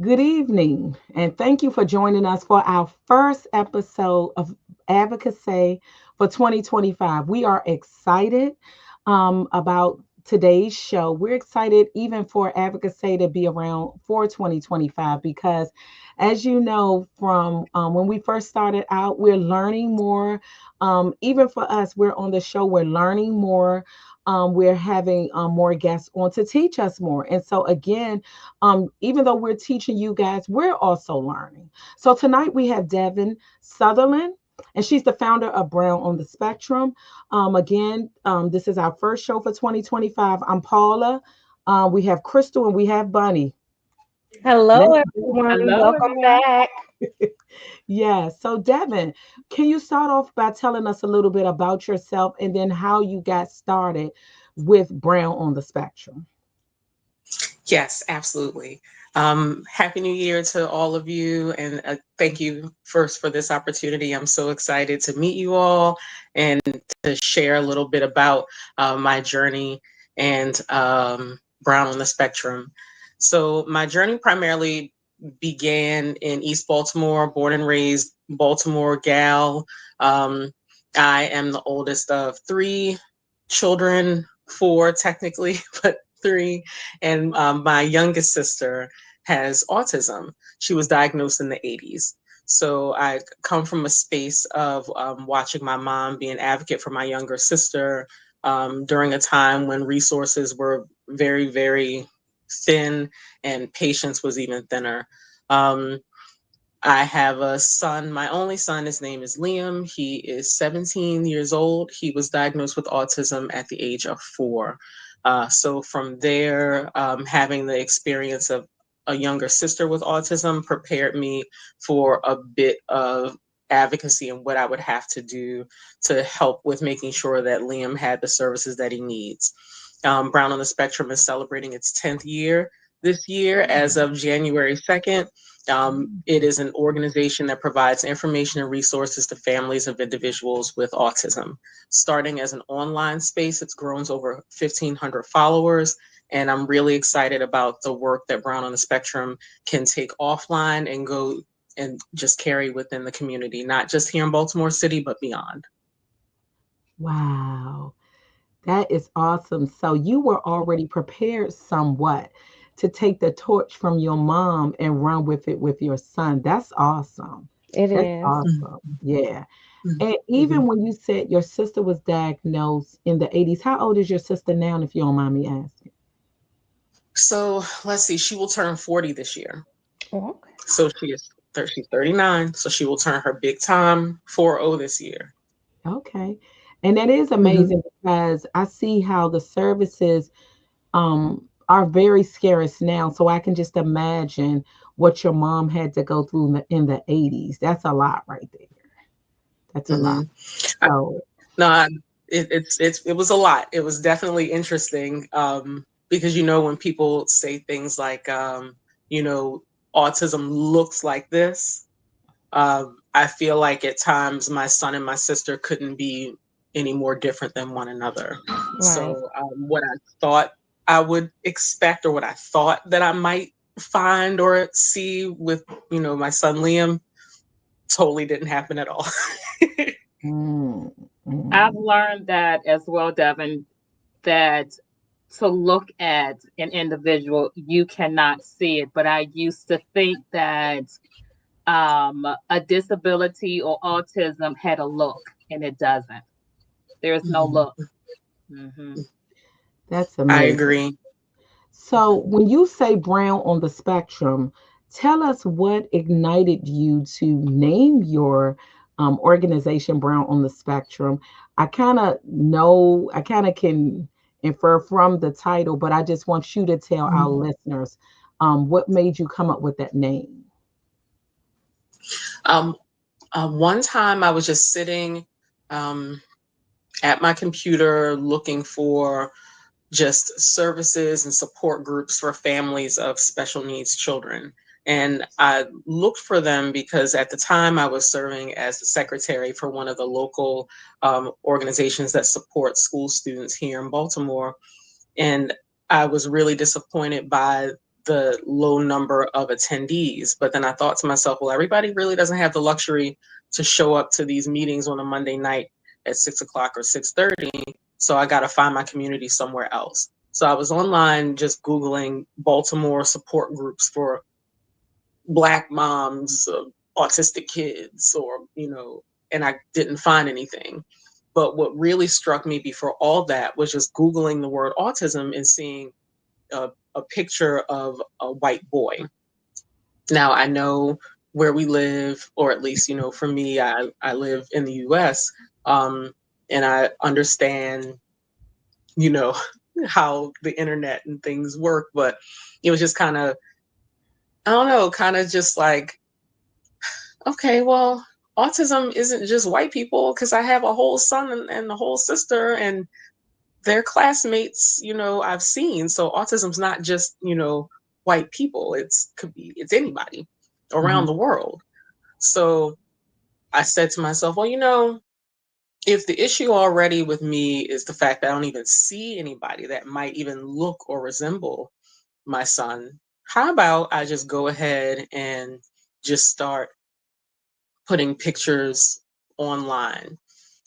Good evening, and thank you for joining us for our first episode of Advocacy for 2025. We are excited about today's show. We're excited even for Advocacy to be around for 2025 because, as you know, from when we first started out, we're learning more. Even for us, we're on the show, we're learning more. We're having more guests on to teach us more. And so, again, even though we're teaching you guys, we're also learning. So tonight we have Devan Southerland, and she's the founder of Brown on the Spectrum. This is our first show for 2025. I'm Paula. We have Crystal and we have Bunny. Hello, Let's everyone. Hello, Welcome everyone. back. yeah. So Devin, can you start off by telling us a little bit about yourself and then how you got started with Brown on the Spectrum? Yes, absolutely. Happy New Year to all of you, and thank you first for this opportunity. I'm so excited to meet you all and to share a little bit about my journey and Brown on the Spectrum. So, my journey primarily began in East Baltimore, born and raised Baltimore gal. I am the oldest of three children, four technically, but three, and my youngest sister has autism. She was diagnosed in the 80s. So I come from a space of watching my mom be an advocate for my younger sister during a time when resources were very, very thin and patience was even thinner. Um, I have a son, my only son, his name is Liam. He is 17 years old. He was diagnosed with autism at the age of 4. So from there, having the experience of a younger sister with autism prepared me for a bit of advocacy and what I would have to do to help with making sure that Liam had the services that he needs. Brown on the Spectrum is celebrating its 10th year this year as of January 2nd. It is an organization that provides information and resources to families of individuals with autism. Starting as an online space, it's grown to over 1,500 followers. And I'm really excited about the work that Brown on the Spectrum can take offline and go and just carry within the community, not just here in Baltimore City, but beyond. Wow. That is awesome. So you were already prepared somewhat to take the torch from your mom and run with it with your son. That's awesome. It That's is. awesome. Yeah. And Mhm. even when you said your sister was diagnosed in the 80s, how old is your sister now, if you don't mind me asking? So let's see, she will turn 40 this year. Oh, okay. So she's 39. So she will turn her big time 40 this year. Okay. And that is amazing because I see how the services are very scarce now. So I can just imagine what your mom had to go through in the 80s. That's a lot right there. That's a lot. hmm So, No, it was a lot. It was definitely interesting because when people say things like you know autism looks like this. I feel like at times my son and my sister couldn't be any more different than one another. Right. So what I thought I would expect, or what I thought that I might find or see with my son Liam, totally didn't happen at all. mm, I've mm, learned that as well, Devin, that to look at an individual, you cannot see it. But I used to think that a disability or autism had a look, and it doesn't. There's no look. Hmm. that's I amazing. agree. So, when you say Brown on the Spectrum, tell us what ignited you to name your organization Brown on the Spectrum. I kind of can infer from the title, but I just want you to tell our Mhm. listeners what made you come up with that name. Um, one time I was just sitting um, at my computer looking for just services and support groups for families of special needs children. And I looked for them because at the time I was serving as the secretary for one of the local organizations that support school students here in Baltimore. And I was really disappointed by the low number of attendees. But then I thought to myself, well, everybody really doesn't have the luxury to show up to these meetings on a Monday night at 6 o'clock or 6:30. So I got to find my community somewhere else. So I was online just Googling Baltimore support groups for Black moms of autistic kids, or, and I didn't find anything. But what really struck me before all that was just Googling the word autism and seeing a picture of a white boy. Now, I know where we live, or at least, for me, I live in the US, and I understand, you know, how the internet and things work, but it was just kind of, I don't know, kind of just like, okay, well, autism isn't just white people, because I have a whole son and a whole sister, and their classmates, I've seen. So autism's not just, white people. It's anybody around the world. So I said to myself, well, if the issue already with me is the fact that I don't even see anybody that might even look or resemble my son, how about I just go ahead and just start putting pictures online?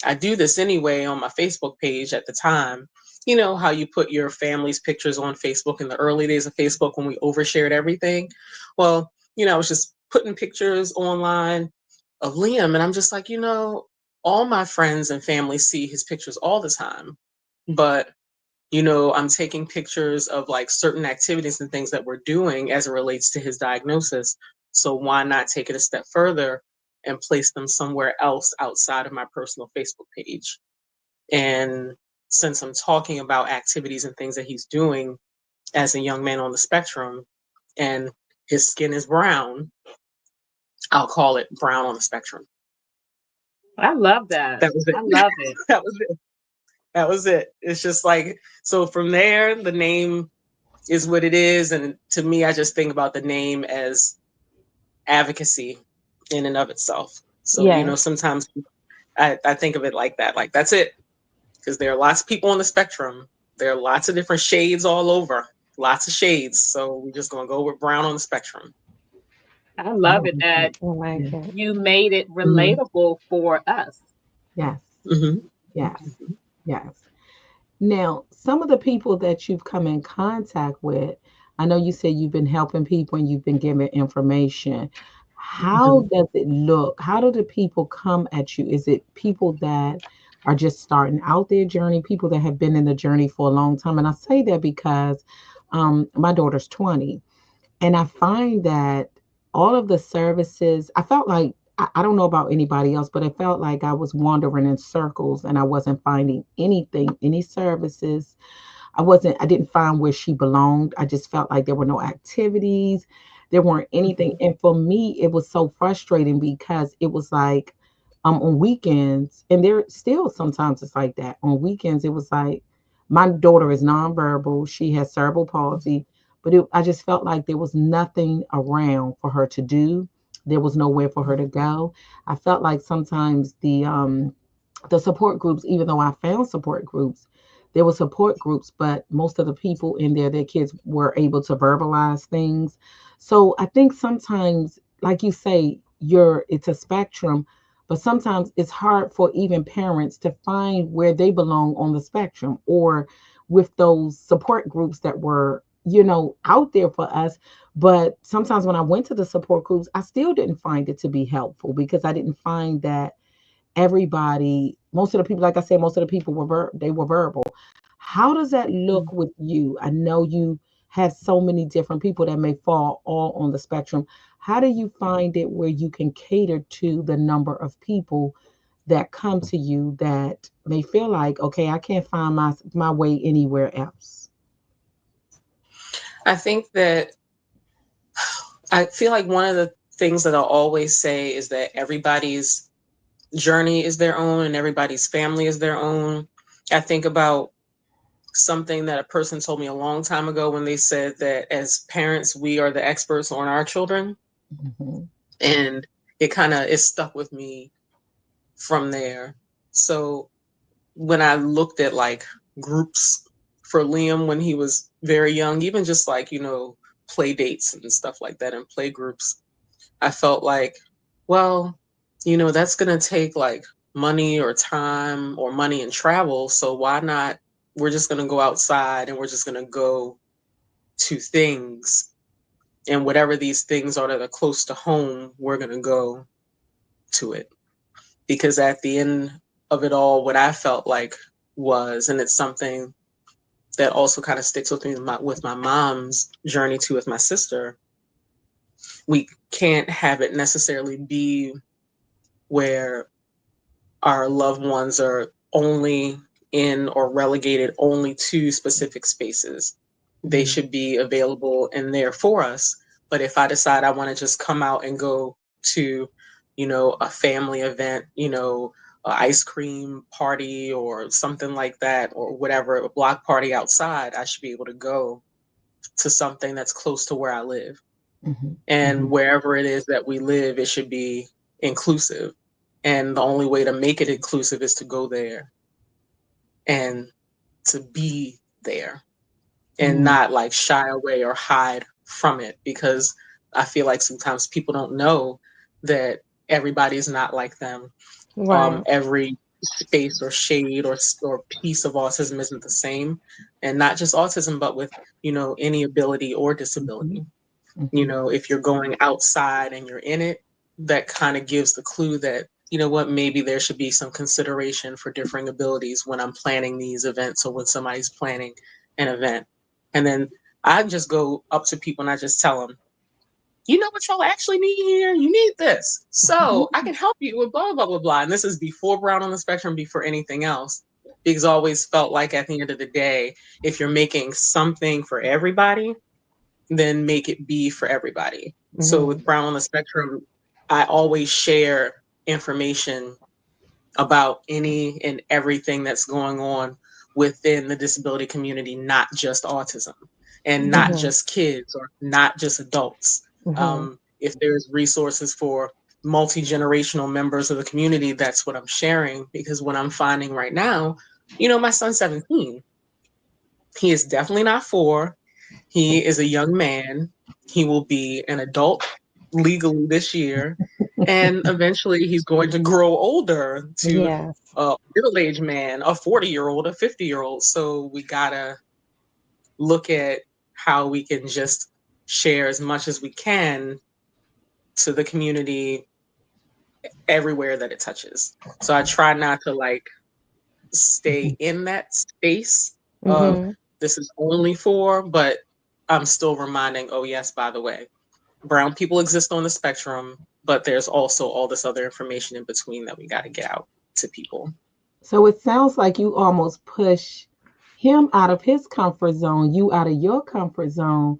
I do this anyway on my Facebook page at the time. You know how you put your family's pictures on Facebook in the early days of Facebook when we overshared everything? Well, I was just putting pictures online of Liam, and I'm just like, all my friends and family see his pictures all the time. But, I'm taking pictures of like certain activities and things that we're doing as it relates to his diagnosis. So why not take it a step further and place them somewhere else outside of my personal Facebook page? And since I'm talking about activities and things that he's doing as a young man on the spectrum, and his skin is brown, I'll call it Brown on the Spectrum. I love that. That was it. I love it. That was it. That was it. It's just like, so from there, the name is what it is. And to me, I just think about the name as advocacy in and of itself. So, Yeah. sometimes I think of it like that. Like, that's it. Because there are lots of people on the spectrum. There are lots of different shades all over. Lots of shades. So we're just going to go with Brown on the Spectrum. I love it I that like it. you made it Mhm. relatable for us. Yes. Mm-hmm. Yes. Yes. Now, some of the people that you've come in contact with, I know you said you've been helping people and you've been giving information. How Mm-hmm. does it look? How do the people come at you? Is it people that are just starting out their journey, people that have been in the journey for a long time? And I say that because my daughter's 20. And I find that all of the services, I felt like, I don't know about anybody else, but I felt like I was wandering in circles and I wasn't finding anything, any services. I didn't find where she belonged. I just felt like there were no activities, there weren't anything. Mm-hmm. And for me, it was so frustrating because it was like, on weekends, and there still sometimes it's like that. On weekends, it was like my daughter is nonverbal, she has cerebral palsy, but I just felt like there was nothing around for her to do. There was nowhere for her to go. I felt like sometimes the support groups, even though I found support groups, there were support groups, but most of the people in there, their kids were able to verbalize things. So I think sometimes, like you say, it's a spectrum, but sometimes it's hard for even parents to find where they belong on the spectrum, or with those support groups that were, out there for us. But sometimes when I went to the support groups, I still didn't find it to be helpful because I didn't find that everybody, most of the people, like I said, most of the people they were verbal. How does that look with you? I know you have so many different people that may fall all on the spectrum. How do you find it where you can cater to the number of people that come to you that may feel like, okay, I can't find my way anywhere else? I think that I feel like one of the things that I'll always say is that everybody's journey is their own and everybody's family is their own. I think about something that a person told me a long time ago when they said that as parents, we are the experts on our children. Mhm. And it stuck with me from there. So when I looked at like groups for Liam when he was very young, even just like, play dates and stuff like that and play groups, I felt like, well, that's going to take like money or time or money and travel. So why not? We're just going to go outside and we're just going to go to things. And whatever these things are that are close to home, we're going to go to it. Because at the end of it all, what I felt like was, and it's something that also kind of sticks with me with my mom's journey too, with my sister, we can't have it necessarily be where our loved ones are only in or relegated only to specific spaces. They should be available and there for us. But if I decide I want to just come out and go to, a family event, a ice cream party or something like that, or whatever, a block party outside, I should be able to go to something that's close to where I live. And wherever it is that we live, it should be inclusive. And the only way to make it inclusive is to go there and to be there and not like shy away or hide from it, because I feel like sometimes people don't know that everybody's not like them. Right. Every space or shade or piece of autism isn't the same, and not just autism, but with any ability or disability. If you're going outside and you're in it, that kind of gives the clue that, what, maybe there should be some consideration for differing abilities when I'm planning these events or when somebody's planning an event. And then I just go up to people and I just tell them, you know what y'all actually need here? You need this. So I can help you with blah, blah, blah, blah. And this is before Brown on the Spectrum, before anything else. Because I always felt like at the end of the day, if you're making something for everybody, then make it be for everybody. So with Brown on the Spectrum, I always share information about any and everything that's going on within the disability community, not just autism and not just kids or not just adults. If there's resources for multi-generational members of the community, that's what I'm sharing, because what I'm finding right now, my son's 17. He is definitely not 4. He is a young man. He will be an adult legally this year. And eventually he's going to grow older to Yes. a middle-aged man, a 40-year-old, a 50-year-old. So we gotta look at how we can just share as much as we can to the community everywhere that it touches. So I try not to like stay in that space of this is only for, but I'm still reminding, oh yes, by the way, brown people exist on the spectrum, but there's also all this other information in between that we got to get out to people. So it sounds like you almost push him out of his comfort zone, you out of your comfort zone,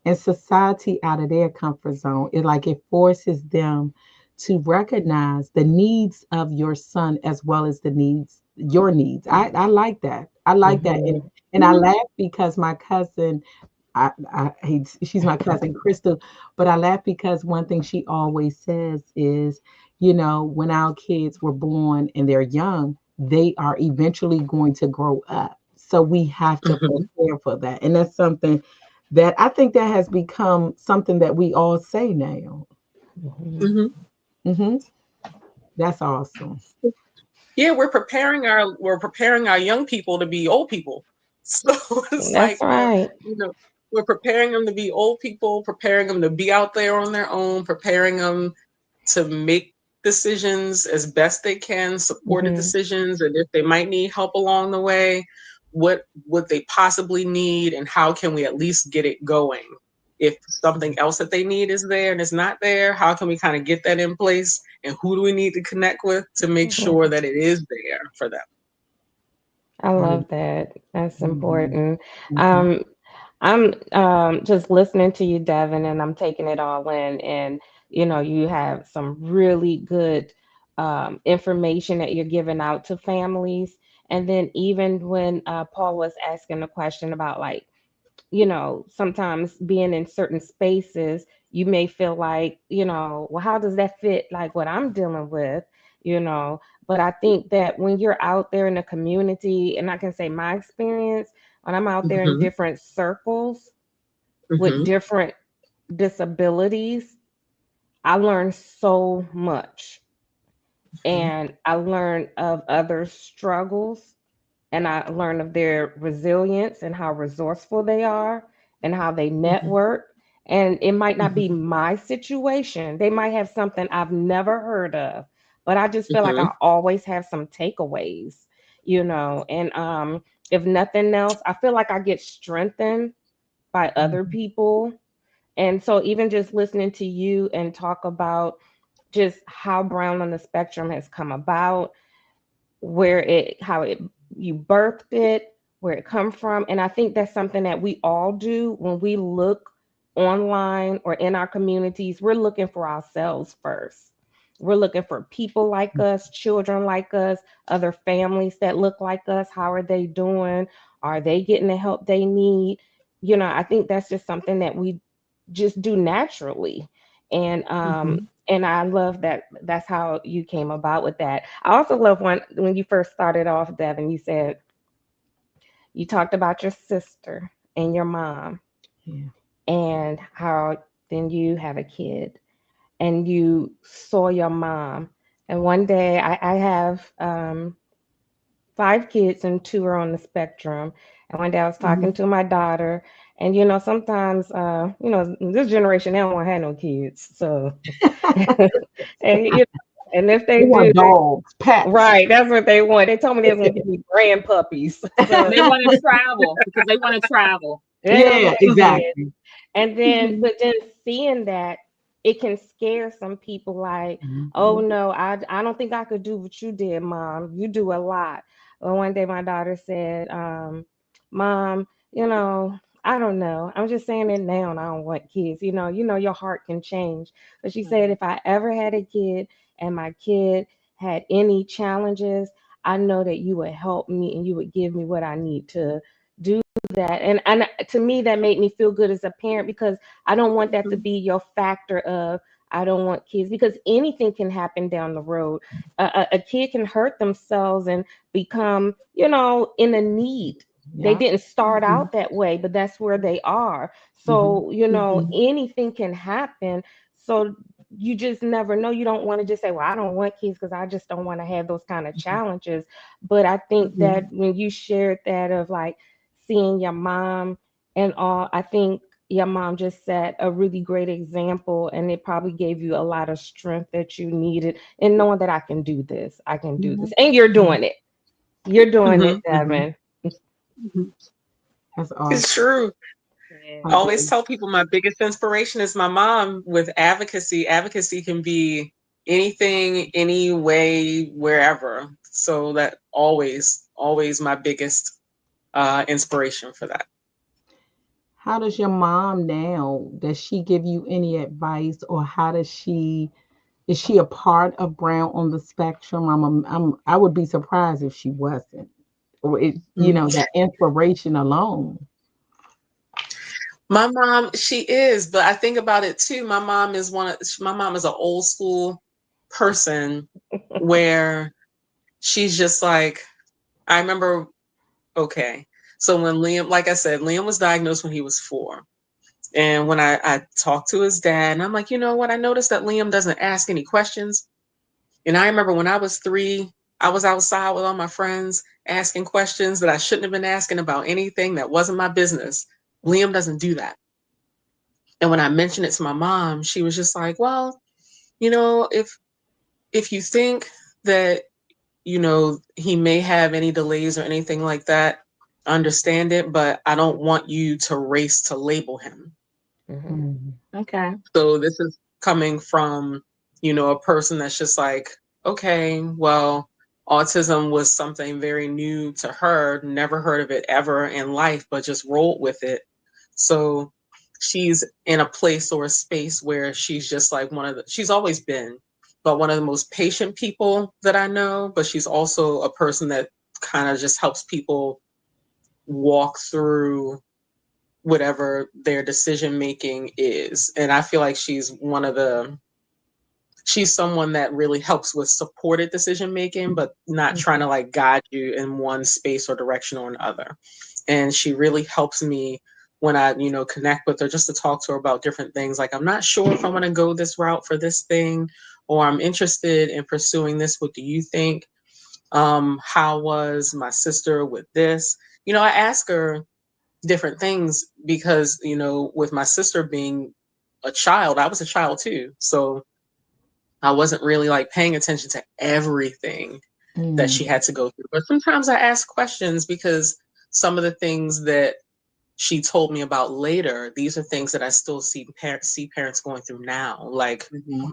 and society out of their comfort zone. It forces them to recognize the needs of your son as well as the needs your needs. I like that. I like that. And I laugh because my cousin, she's my cousin Crystal, but I laugh because one thing she always says is, when our kids were born and they're young, they are eventually going to grow up. So we have to prepare for that. And that's something that I think that has become something that we all say now. That's awesome. Yeah, we're preparing our young people to be old people. So it's That's like right. we're preparing them to be old people, preparing them to be out there on their own, preparing them to make decisions as best they can, supported decisions, and if they might need help along the way, what would they possibly need, and how can we at least get it going? If something else that they need is there and it's not there, how can we kind of get that in place? And who do we need to connect with to make sure that it is there for them? I love that. That's important. Mhm. Um, I'm just listening to you, Devin, and I'm taking it all in. And you have some really good information that you're giving out to families. And then even when Paul was asking the question about like, sometimes being in certain spaces, you may feel like, well, how does that fit like what I'm dealing with, you know? But I think that when you're out there in the community, and I can say my experience, when I'm out there in Mm-hmm. different circles with Mm-hmm. different disabilities, I learned so much. Mhm. And I learned of others' struggles, and I learned of their resilience and how resourceful they are and how they Mhm. network. And it might not be Mhm. my situation. They might have something I've never heard of, but I just feel like Mhm. I always have some takeaways, and if nothing else, I feel like I get strengthened by other Mhm. people. And so even just listening to you and talk about just how Brown on the Spectrum has come about, where it how it you birthed it, where it come from. And I think that's something that we all do when we look online or in our communities. We're looking for ourselves first. We're looking for people like us, children like us, other families that look like us. How are they doing? Are they getting the help they need? I think that's just something that we just do naturally. And Mhm. I love that that's how you came about with that. I also love when you first started off, Devin, you said you talked about your sister and your mom Yeah. and how then you have a kid and you saw your mom. And one day I have 5 kids and two are on the spectrum. And one day I was talking Mhm. to my daughter, and sometimes this generation they don't want to have no kids. So and and if They they do, want dogs, pets. right, that's what they want. They told me they was gonna give me grand puppies. So They want to travel because they want to travel. they don't Yeah, want kids. exactly. And then, Mhm. but then seeing that, it can scare some people like, oh Mhm. no, I don't think I could do what you did, mom. You do a lot. Well, one day my daughter said, Mom, I don't know. I'm just saying it now and I don't want kids. Your heart can change. But she said, Mhm. if I ever had a kid and my kid had any challenges, I know that you would help me and you would give me what I need to do that. And to me that made me feel good as a parent, because I don't want that to Mhm. be your factor of I don't want kids, because anything can happen down the road. A kid can hurt themselves and become in a need. They Yeah. didn't start Mhm. out that way, but that's where they are. Mhm. So Mhm. anything can happen. So you just never know. You don't want to just say, well, I don't want kids because I just don't want to have those kind of challenges. But I think Mhm. that when you shared that of like seeing your mom and all, I think your mom just set a really great example, and it probably gave you a lot of strength that you needed in knowing that I can do this. Mhm. And you're Mhm. doing it. You're doing it, Mhm. Mhm. Devin. Mhm. That's awesome. It's true. Yeah. I always tell people my biggest inspiration is my mom with advocacy. Advocacy can be anything, any way, wherever. So that always my biggest inspiration for that. How does your mom now, does she give you any advice, or how does she, is she a part of Brown on the Spectrum? I would be surprised if she wasn't. Or Mhm. that inspiration alone. My mom, she is, but I think about it too. My mom is an old school person where she's just like, I remember, okay. So when Liam, like I said, Liam was diagnosed when he was 4. And when I talked to his dad, and I'm like, you know what? I noticed that Liam doesn't ask any questions. And I remember when I was 3, I was outside with all my friends asking questions that I shouldn't have been asking about anything that wasn't my business. Liam doesn't do that. And when I mentioned it to my mom, she was just like, well, if you think that, he may have any delays or anything like that, understand it, but I don't want you to race to label him. Mhm. Mhm. Okay. So this is coming from, a person that's just like, okay, well, autism was something very new to her, never heard of it ever in life, but just rolled with it. So she's in a place or a space where she's just like she's always been, but one of the most patient people that I know, but she's also a person that kind of just helps people walk through whatever their decision making is. And I feel like she's someone that really helps with supported decision making, but not trying to like guide you in one space or direction or another. And she really helps me when I, connect with her, just to talk to her about different things. Like, I'm not sure if I want to go this route for this thing, or I'm interested in pursuing this. What do you think? How was my sister with this? I ask her different things because, with my sister being a child, I was a child too. So I wasn't really like paying attention to everything that she had to go through. But sometimes I ask questions because some of the things that she told me about later, these are things that I still see parents going through now, like,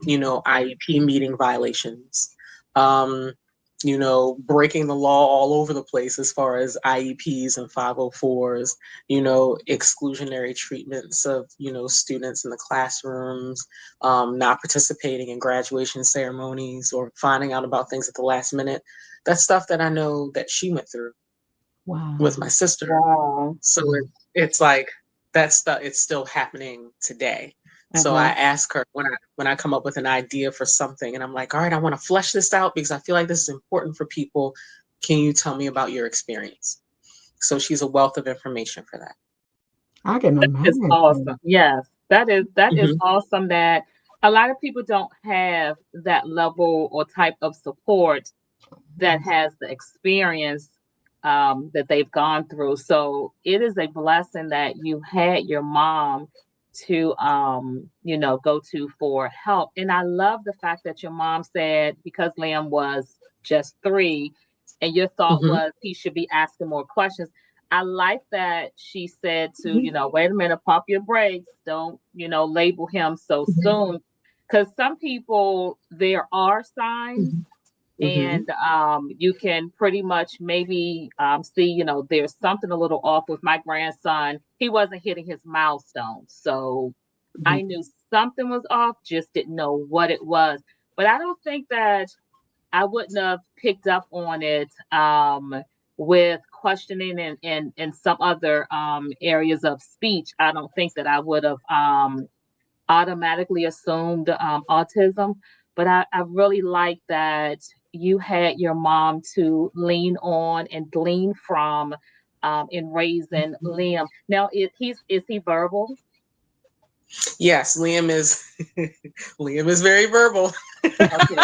IEP meeting violations, breaking the law all over the place as far as IEPs and 504s, exclusionary treatments of, students in the classrooms, not participating in graduation ceremonies or finding out about things at the last minute. That's stuff that I know that she went through. Wow. With my sister. Wow. So it's like that stuff, it's still happening today. So I ask her when I come up with an idea for something, and I'm like, all right, I want to flesh this out because I feel like this is important for people. Can you tell me about your experience? So she's a wealth of information for that. I can It's imagine. awesome. Yes, that is Mhm. awesome that a lot of people don't have that level or type of support that has the experience that they've gone through. So it is a blessing that you had your mom to go to for help. And I love the fact that your mom said, because Liam was just 3 and your thought Mhm. was he should be asking more questions. I like that she said to, wait a minute, pump your brakes. Don't, label him so soon. Because some people, there are signs, Mhm. and you can pretty much maybe see, there's something a little off with my grandson. He wasn't hitting his milestones, so I knew something was off, just didn't know what it was. But I don't think that I wouldn't have picked up on it with questioning and some other areas of speech. I don't think that I would have automatically assumed autism, but I really like that you had your mom to lean on and glean from in raising Liam. Now, is he verbal? Yes, Liam is Liam is very verbal. Okay,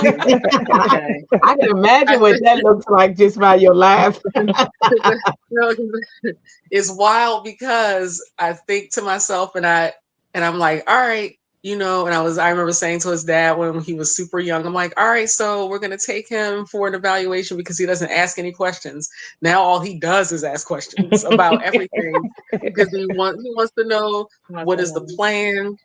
okay. I can imagine I what that looks like just by your laugh. No, it's wild because I think to myself and I'm like, all right, and I remember saying to his dad when he was super young, I'm like, all right, so we're gonna take him for an evaluation because he doesn't ask any questions. Now all he does is ask questions about everything because he wants to know what is the plan,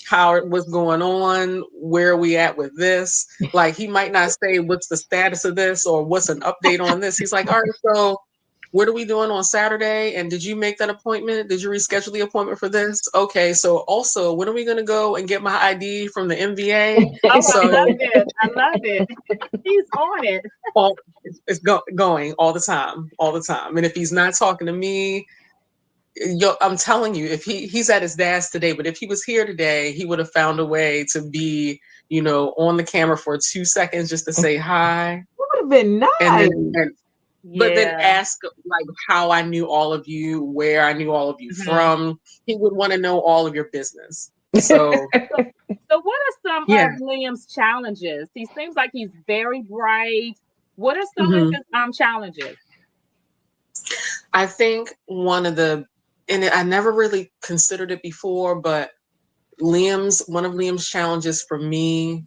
how it was going on, where are we at with this. Like, he might not say what's the status of this or what's an update on this. He's like, all right, so what are we doing on Saturday? And did you make that appointment? Did you reschedule the appointment for this? Okay, so also, when are we going to go and get my ID from the MVA? Oh, I So love it. I love it. He's on it. all, it's going all the time, all the time. And if he's not talking to me, I'm telling you, if he's at his dad's today, but if he was here today, he would have found a way to be, on the camera for 2 seconds just to say hi, That would have been and nice. but then Yeah. ask like how I knew all of you, where I knew all of you Mhm. from. He would want to know all of your business. So So, so what are some yeah, of Liam's challenges? He seems like he's very bright. What are some of hmm his challenges? I think and I never really considered it before, but one of Liam's challenges for me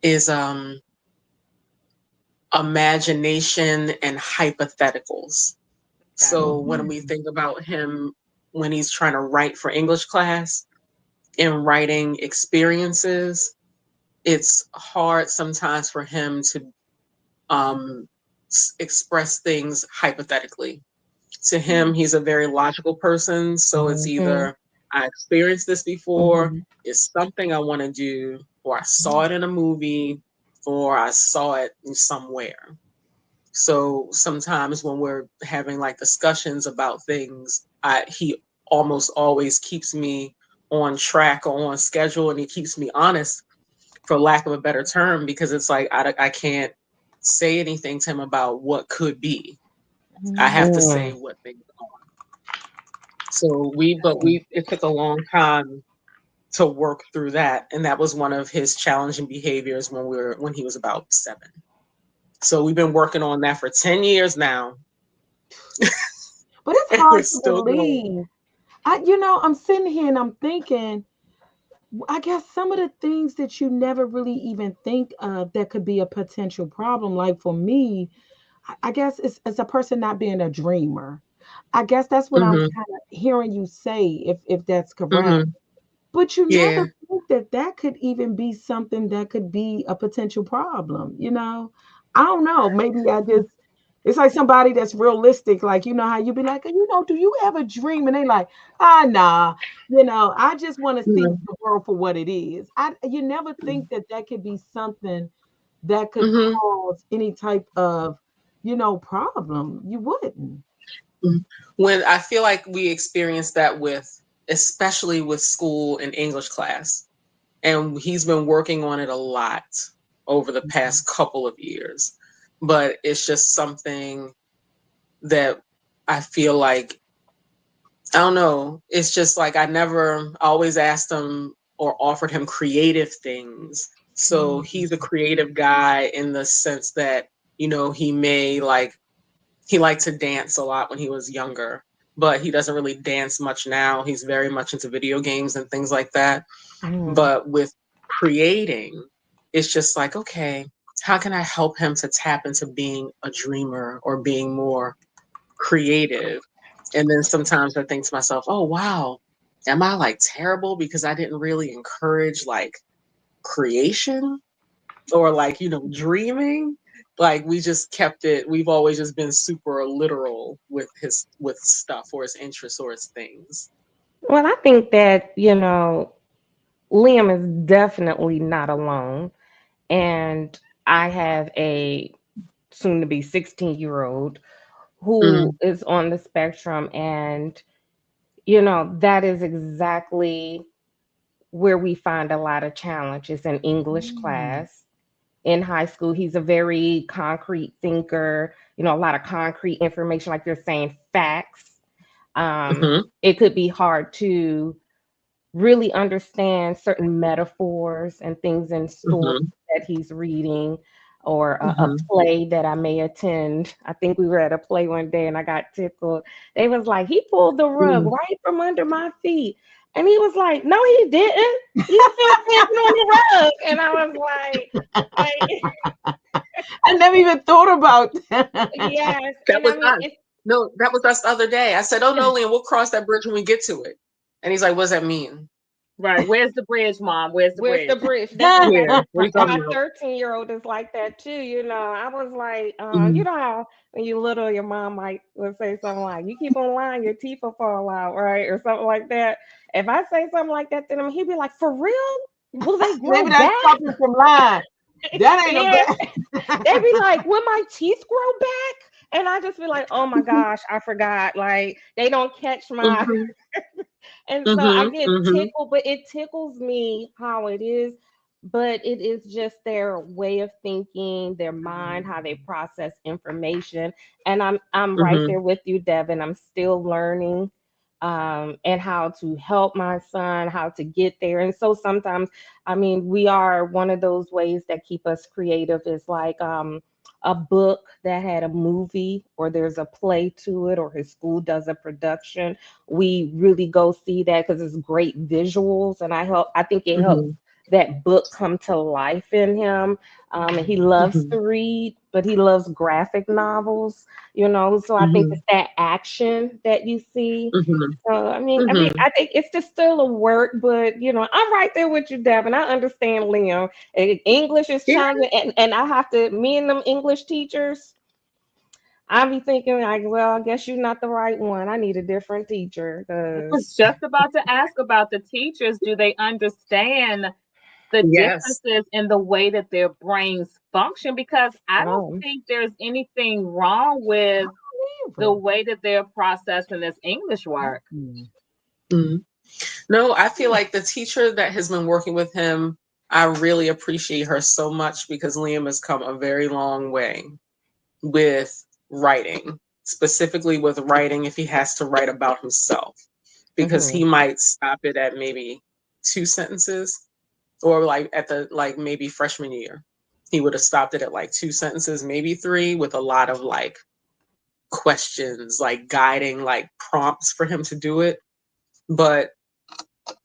is imagination and hypotheticals. Okay. So when we think about him, when he's trying to write for English class and writing experiences, it's hard sometimes for him to um, express things hypothetically. To him, he's a very logical person. So it's Mhm, either I experienced this before, mhm. it's something I want to do, or I saw it in a movie, or I saw it somewhere. So sometimes when we're having like discussions about things, he almost always keeps me on track or on schedule, and he keeps me honest, for lack of a better term, because it's like I can't say anything to him about what could be. I have to say Mm. what things are. So it took a long time to work through that. And that was one of his challenging behaviors when he was about 7. So we've been working on that for 10 years now. But it's And we're hard to still going. believe. I'm sitting here and I'm thinking, I guess some of the things that you never really even think of that could be a potential problem. Like for me, I guess it's a person not being a dreamer. I guess that's what I'm Hmm. kind of hearing you say, if that's correct. Hmm. But you never Yeah. think that that could even be something that could be a potential problem, you know? I don't know. Maybe it's like somebody that's realistic. Like, you know how you be like, do you ever dream? And they like, nah, I just want to see Hmm. the world for what it is. You never think that that could be something that could Hmm. cause any type of, problem. You wouldn't. When I feel like we experienced that especially with school and English class, and he's been working on it a lot over the past couple of years. But it's just something that I feel like, I don't know, it's just like I always asked him or offered him creative things. So Mhm. he's a creative guy in the sense that, he may he liked to dance a lot when he was younger, but he doesn't really dance much now. He's very much into video games and things like that. Mhm. But with creating, it's just like, okay, how can I help him to tap into being a dreamer or being more creative? And then sometimes I think to myself, oh, wow, am I like terrible because I didn't really encourage like creation or like, dreaming? Like we've always just been super literal with stuff or his interests or his things. Well, I think that, Liam is definitely not alone. And I have a soon to be 16-year-old who Mm, is on the spectrum. And, that is exactly where we find a lot of challenges in English Mm. class. In high school, he's a very concrete thinker, a lot of concrete information, like you're saying, facts. mm-hmm, It could be hard to really understand certain metaphors and things in stories mm-hmm, that he's reading or a mm-hmm, play that I may attend. I think we were at a play one day and I got tickled. They was like, he pulled the rug mm. right from under my feet. And he was like, no, he didn't. He's still standing on the rug. And I was like, I never even thought about that. yes. That And was I mean, us. No, that was us the other day. I said, "Oh no, Liam, we'll cross that bridge when we get to it." And he's like, "What does that mean?" Right. Where's the bridge, Mom? Where's the where's the bridge? bridge? That's exactly. Where? What are you And talking my about? 13-year-old is like that too. I was like, you Mhm. know how when you little, your mom might would say something like, "You keep on lying, your teeth will fall out," right, or something like that. If I say something like that to him, he'd be like, "For real? Will they grow Maybe that's back?" something from line. That ain't a Yeah, they'd be bad. like, "Will my teeth grow back?" And I just be like, "Oh my gosh, I forgot." Like they don't catch my. Mhm. And so I Mhm. get Mhm. tickled, but it tickles me how it is. But it is just their way of thinking, their mind, how they process information. And I'm right Mhm. there with you, Devin. I'm still learning and how to help my son, how to get there. And so sometimes, I mean, we are one of those ways that keep us creative is like a book that had a movie or there's a play to it or his school does a production. We really go see that because it's great visuals, and I think it helps Mhm. that book come to life in him. And he loves Mhm. to read, but he loves graphic novels, so I think it's Mhm. that action that you see. Mhm. So I mean, Mhm. I think it's just still a work, but I'm right there with you, Devin. I understand Liam. English is Yeah. challenging, and I have to. Me and them English teachers, I be thinking like, well, I guess you're not the right one. I need a different teacher I was because just about to ask about the teachers. Do they understand the Yes. differences in the way that their brains function? Because I don't no. think there's anything wrong with the way that they're processing this English work. Mm. Mhm. No, I feel like the teacher that has been working with him, I really appreciate her so much because Liam has come a very long way with writing, specifically with writing if he has to write about himself. because he Mm-hmm. might stop it at maybe 2 sentences, or like at the like maybe freshman year he would have stopped it at like 2 sentences, maybe three, with a lot of like questions, like guiding, like prompts for him to do it. But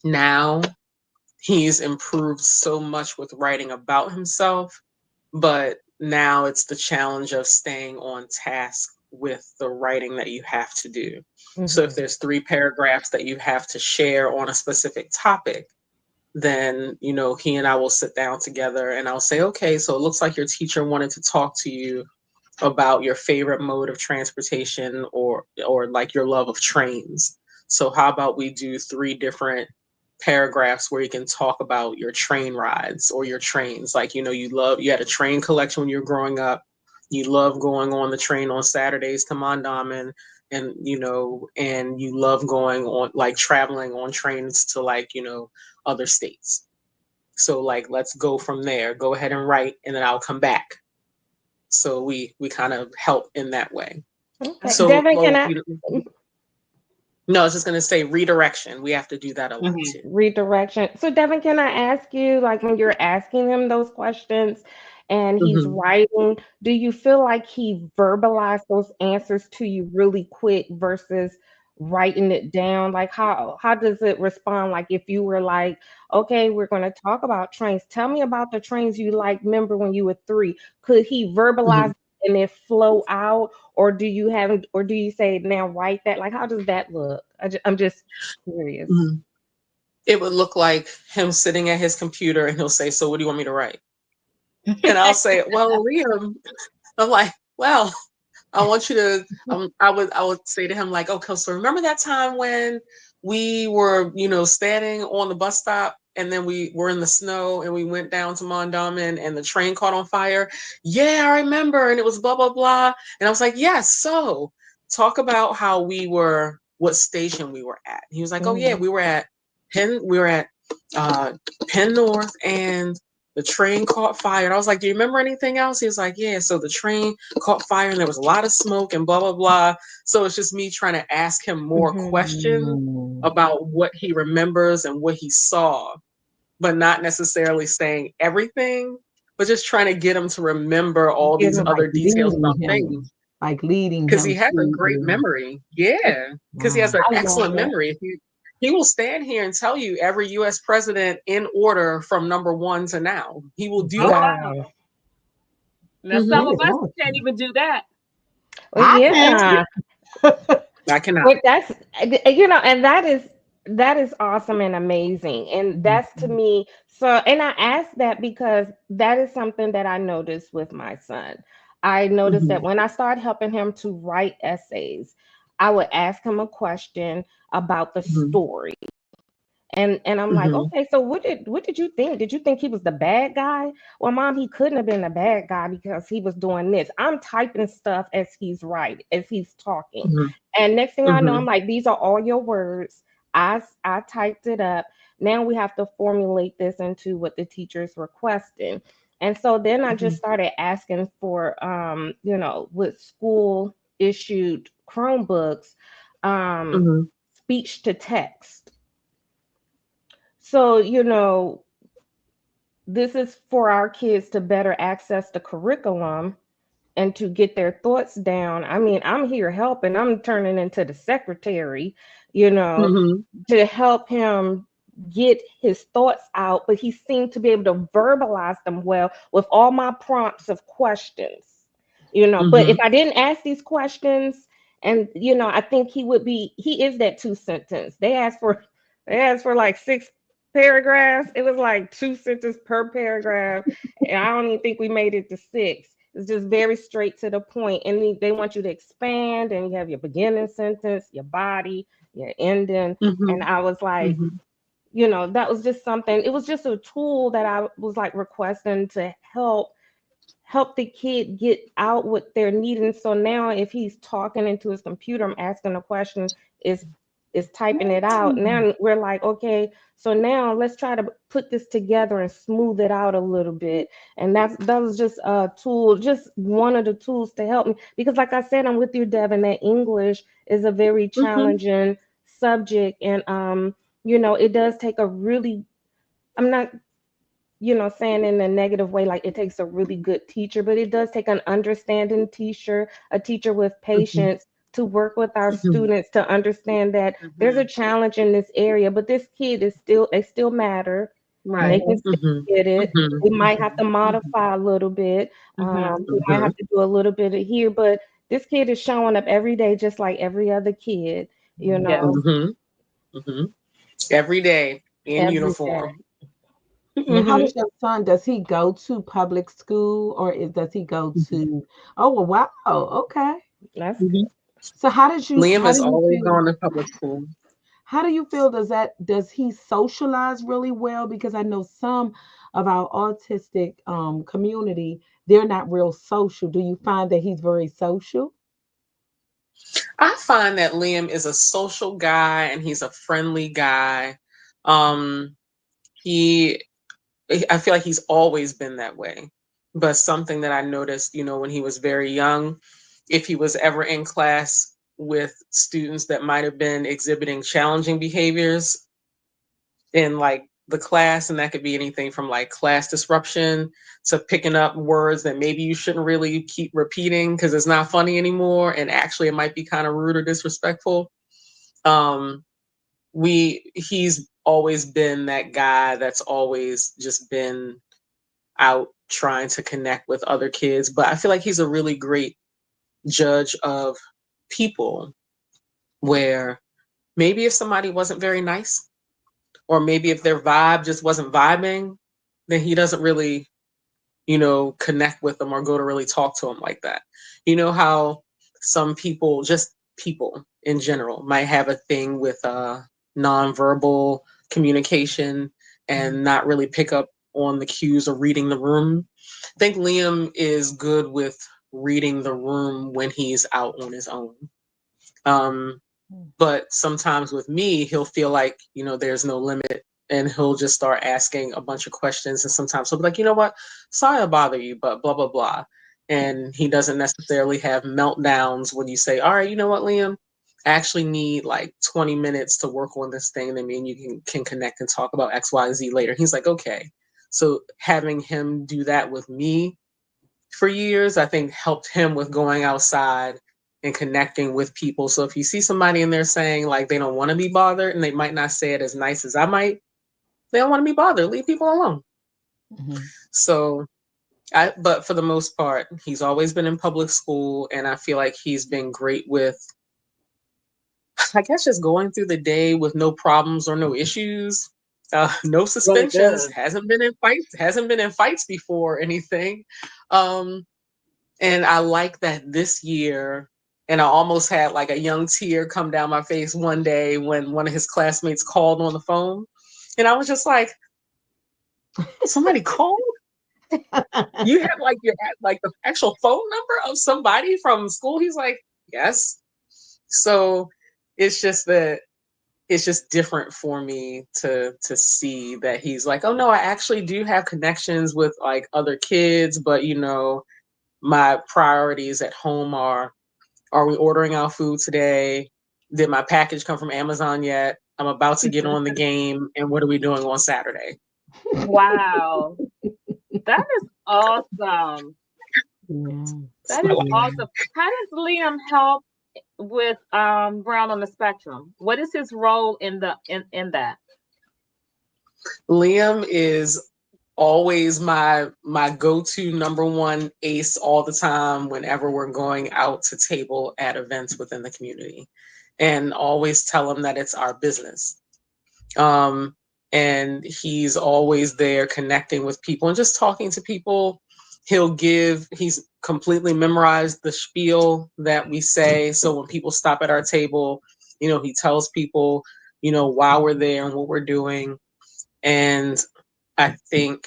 now he's improved so much with writing about himself, but now it's the challenge of staying on task with the writing that you have to do. So if Mm-hmm. there's 3 paragraphs that you have to share on a specific topic, then he and I will sit down together and I'll say, okay, so it looks like your teacher wanted to talk to you about your favorite mode of transportation, or like your love of trains. So how about we do 3 different paragraphs where you can talk about your train rides or your trains. Like, you had a train collection when you were growing up. You love going on the train on Saturdays to Mondawmin, and you love going on, like traveling on trains to, like, other states. So like, let's go from there. Go ahead and write, and then I'll come back. So we kind of help in that way. Okay, So, Devin, can well, I no, I was just going to say redirection. We have to do that a lot Mhm. too. redirection? So, Devin, can I ask you, like, when you're asking him those questions and he's Hmm. writing, do you feel like he verbalized those answers to you really quick versus writing it down? Like, how does it respond? Like, if you were like, okay, we're going to talk about trains. Tell me about the trains you like. Remember when you were 3? Could he verbalize Hmm. and it flow out, or do you have, or do you say now write that? Like, how does that look? I'm just curious. Hmm. It would look like him sitting at his computer, and he'll say, "So what do you want me to write?" And I'll say, "Well, Liam," I'm like, "Well, I want you to," I would say to him like, "Okay, so remember that time when we were, standing on the bus stop, and then we were in the snow and we went down to Mondawmin and the train caught on fire? Yeah, I remember. And it was blah, blah, blah." And I was like, "Yes. So talk about how what station we were at." He was like, "Oh yeah, Mhm. we were at uh, Penn North, and the train caught fire." And I was like, "Do you remember anything else?" He was like, "Yeah, so the train caught fire and there was a lot of smoke and blah, blah, blah." So it's just me trying to ask him more Mhm. questions Mm. about what he remembers and what he saw, but not necessarily saying everything, but just trying to get him to remember all Give these him Like other details leading about him, things. like leading Because he him has a to great the memory. Yeah, because he has wow. an I love excellent it. memory. He will stand here and tell you every US president in order from number one to now. He will do Oh that. Wow. wow. Now Hmm. some That of is us can't awesome. even do that. Well, I Yeah, yeah. can. I cannot. But that's and that is awesome and amazing. And that's to Mhm. me. So, and I asked that because that is something that I noticed with my son. I noticed that Hmm. when I started helping him to write essays, I would ask him a question about the Hmm. story. And I'm like, Hmm. okay, so what did you think? Did you think he was the bad guy? Well, mom, he couldn't have been the bad guy because he was doing this. I'm typing stuff as he's writing, as he's talking. Hmm. And next thing I know, I'm Hmm. like, these are all your words. I typed it up. Now we have to formulate this into what the teacher's requesting. And so then I just Hmm. started asking for with school issued Chromebooks, um, Hmm. speech to text. So, this is for our kids to better access the curriculum and to get their thoughts down. I mean, I'm here helping, I'm turning into the secretary, you know, Hmm. to help him get his thoughts out, but he seemed to be able to verbalize them well with all my prompts of questions. But if Hmm. I didn't ask these questions, and I think he is that 2 sentence. They asked for like 6 paragraphs. It was like 2 sentences per paragraph. And I don't even think we made it to 6. It's just very straight to the point. And they want you to expand, and you have your beginning sentence, your body, your ending. And Hmm. I was like, Hmm. that was just something. It was just a tool that I was like requesting to help the kid get out what they're needing. So now if he's talking into his computer, I'm asking a question, is is typing it out. Now we're like, okay, so now let's try to put this together and smooth it out a little bit. And that was just a tool, just one of the tools to help me. Because like I said, I'm with you, Devin, that English is a very Hmm. challenging subject. And you know, it does take a really, I'm not, you know, saying in a negative way, like it takes a really good teacher, but it does take an understanding teacher, a teacher with Mhm. patience to work with our Mhm. students to understand that there's a Mhm. challenge in this area, but this kid is still, they still matter. They Right. can Mhm. still Mhm. get it. Mhm. We might have to Mhm. modify a little bit. Mhm. We might Mhm. have to do a little bit of here, but this kid is showing up every day just like every other kid, you Yes. know, Mhm. Mhm. Every day in every day. uniform. And how Hmm. does your son, does he go to public school or does he go to, oh, well, wow, okay. That's Mhm. good. So Liam how has do you always feel, gone to public school. how do you feel, does he socialize really well? Because I know some of our autistic community, they're not real social. Do you find that he's very social? I find that Liam is a social guy and he's a friendly guy. Um, he, I feel like he's always been that way. But something that I noticed, you know, when he was very young, if he was ever in class with students that might have been exhibiting challenging behaviors, in like the class, and that could be anything from like class disruption to picking up words that maybe you shouldn't really keep repeating because it's not funny anymore and actually it might be kind of rude or disrespectful. um we He's always been that guy that's always just been out trying to connect with other kids, but I feel like he's a really great judge of people, where maybe if somebody wasn't very nice, or maybe if their vibe just wasn't vibing, then he doesn't really, you know, connect with them or go to really talk to them like that. You know how some people, just people in general, might have a thing with nonverbal communication Mhm. and not really pick up on the cues or reading the room. I think Liam is good with reading the room when he's out on his own. Um, but sometimes with me, he'll feel like, you know, there's no limit and he'll just start asking a bunch of questions. And sometimes he'll be like, you know what, sorry to bother you, but blah, blah, blah. And he doesn't necessarily have meltdowns when you say, all right, you know what, Liam, I actually need like 20 minutes to work on this thing. And I mean, you can connect and talk about X, Y, and Z later. He's like, okay. So having him do that with me for years, I think helped him with going outside and connecting with people. So if you see somebody in there saying like they don't want to be bothered and they might not say it as nice as I might, they don't want to be bothered. Leave people alone. Mhm. So but for the most part, he's always been in public school, and I feel like he's been great with, I guess, just going through the day with no problems or no issues. No Really suspensions, good. hasn't been in fights before or anything. Um, And I like that this year, and I almost had like a young tear come down my face one day when one of his classmates called on the phone. And I was just like, somebody called? You have like like the actual phone number of somebody from school? He's like, yes. So it's just that it's just different for me to see that he's like, oh no, I actually do have connections with like other kids, but you know, my priorities at home are we ordering our food today? Did my package come from Amazon yet? I'm about to get on the game. And what are we doing on Saturday? Wow. That is awesome. Yeah. That is So Yeah. awesome. How does Liam help with Brown on the spectrum? What is his role in in that? Liam is always my go-to number one ace all the time whenever we're going out to table at events within the community. And always tell him that it's our business. Um, and he's always there connecting with people and just talking to people. He's completely memorized the spiel that we say. So when people stop at our table, you know, he tells people, you know, why we're there and what we're doing. And I think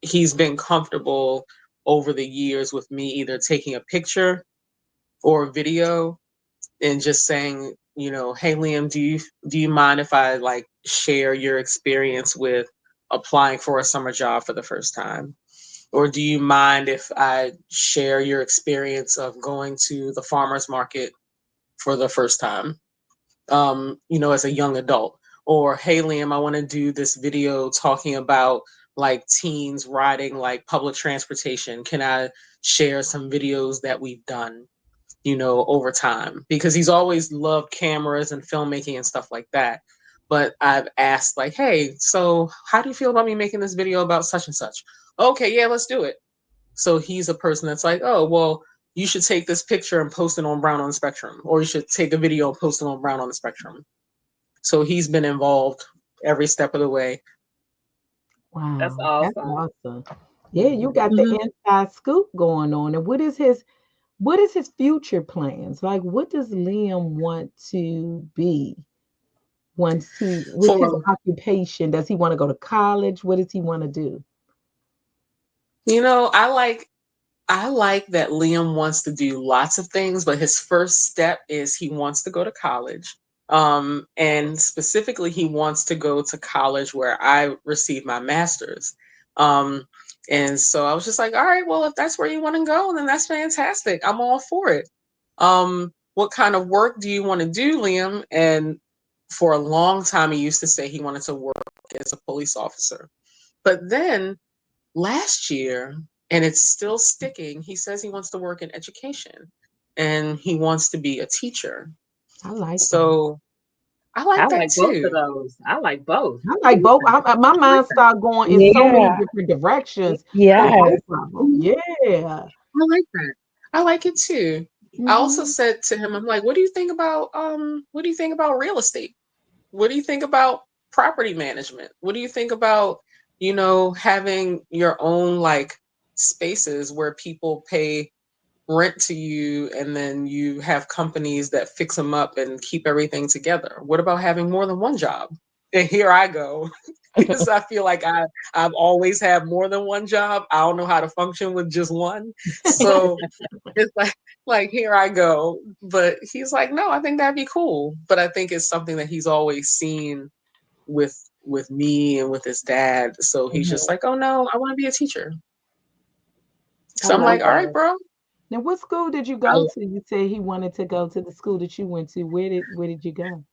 he's been comfortable over the years with me either taking a picture or a video and just saying, you know, hey Liam, do you mind if I like share your experience with applying for a summer job for the first time? Or do you mind if I share your experience of going to the farmers market for the first time? as a young adult. Or, hey, Liam, I want to do this video talking about like teens riding like public transportation. Can I share some videos that we've done, over time? Because he's always loved cameras and filmmaking and stuff like that. But I've asked, like, hey, so how do you feel about me making this video about such and such? Okay, yeah, let's do it. So he's a person that's like, oh, well, you should take this picture and post it on Brown on the Spectrum, or you should take a video and post it on Brown on the Spectrum. So he's been involved every step of the way. That's Wow, that's awesome. awesome. Yeah, you got the Hmm. inside scoop going on. And what is his future plans? Like, what does Liam want to be once what's his For, occupation? Does he want to go to college? What does he want to do? I like that Liam wants to do lots of things, but his first step is he wants to go to college. And specifically, he wants to go to college where I received my master's. Um, and so I was just like, all right, well, if that's where you want to go, then that's fantastic. I'm all for it. What kind of work do you want to do, Liam? And for a long time, he used to say he wanted to work as a police officer. But then last year, and it's still sticking, he says he wants to work in education and he wants to be a teacher. I like that. So I I like that like both of too. those. I like both. I like both. My I like mind that. started going in so many Yeah. different directions for Yes. both of them. Mhm. Yeah. I like that. I like it too. I also Hmm. said to him, I'm like, what do you think about real estate? What do you think about property management? What do you think about, having your own like spaces where people pay rent to you and then you have companies that fix them up and keep everything together? What about having more than one job? And here I go, because I feel like I've always had more than one job. I don't know how to function with just one. So it's like here I go. But he's like, no, I think that'd be cool. But I think it's something that he's always seen with with me and with his dad. So he's just Mhm. like, oh no, I want to be a teacher. I So I'm love like, all right, that. bro. Now, what school did you I, go to? You said he wanted to go to the school that you went to. Where did you go?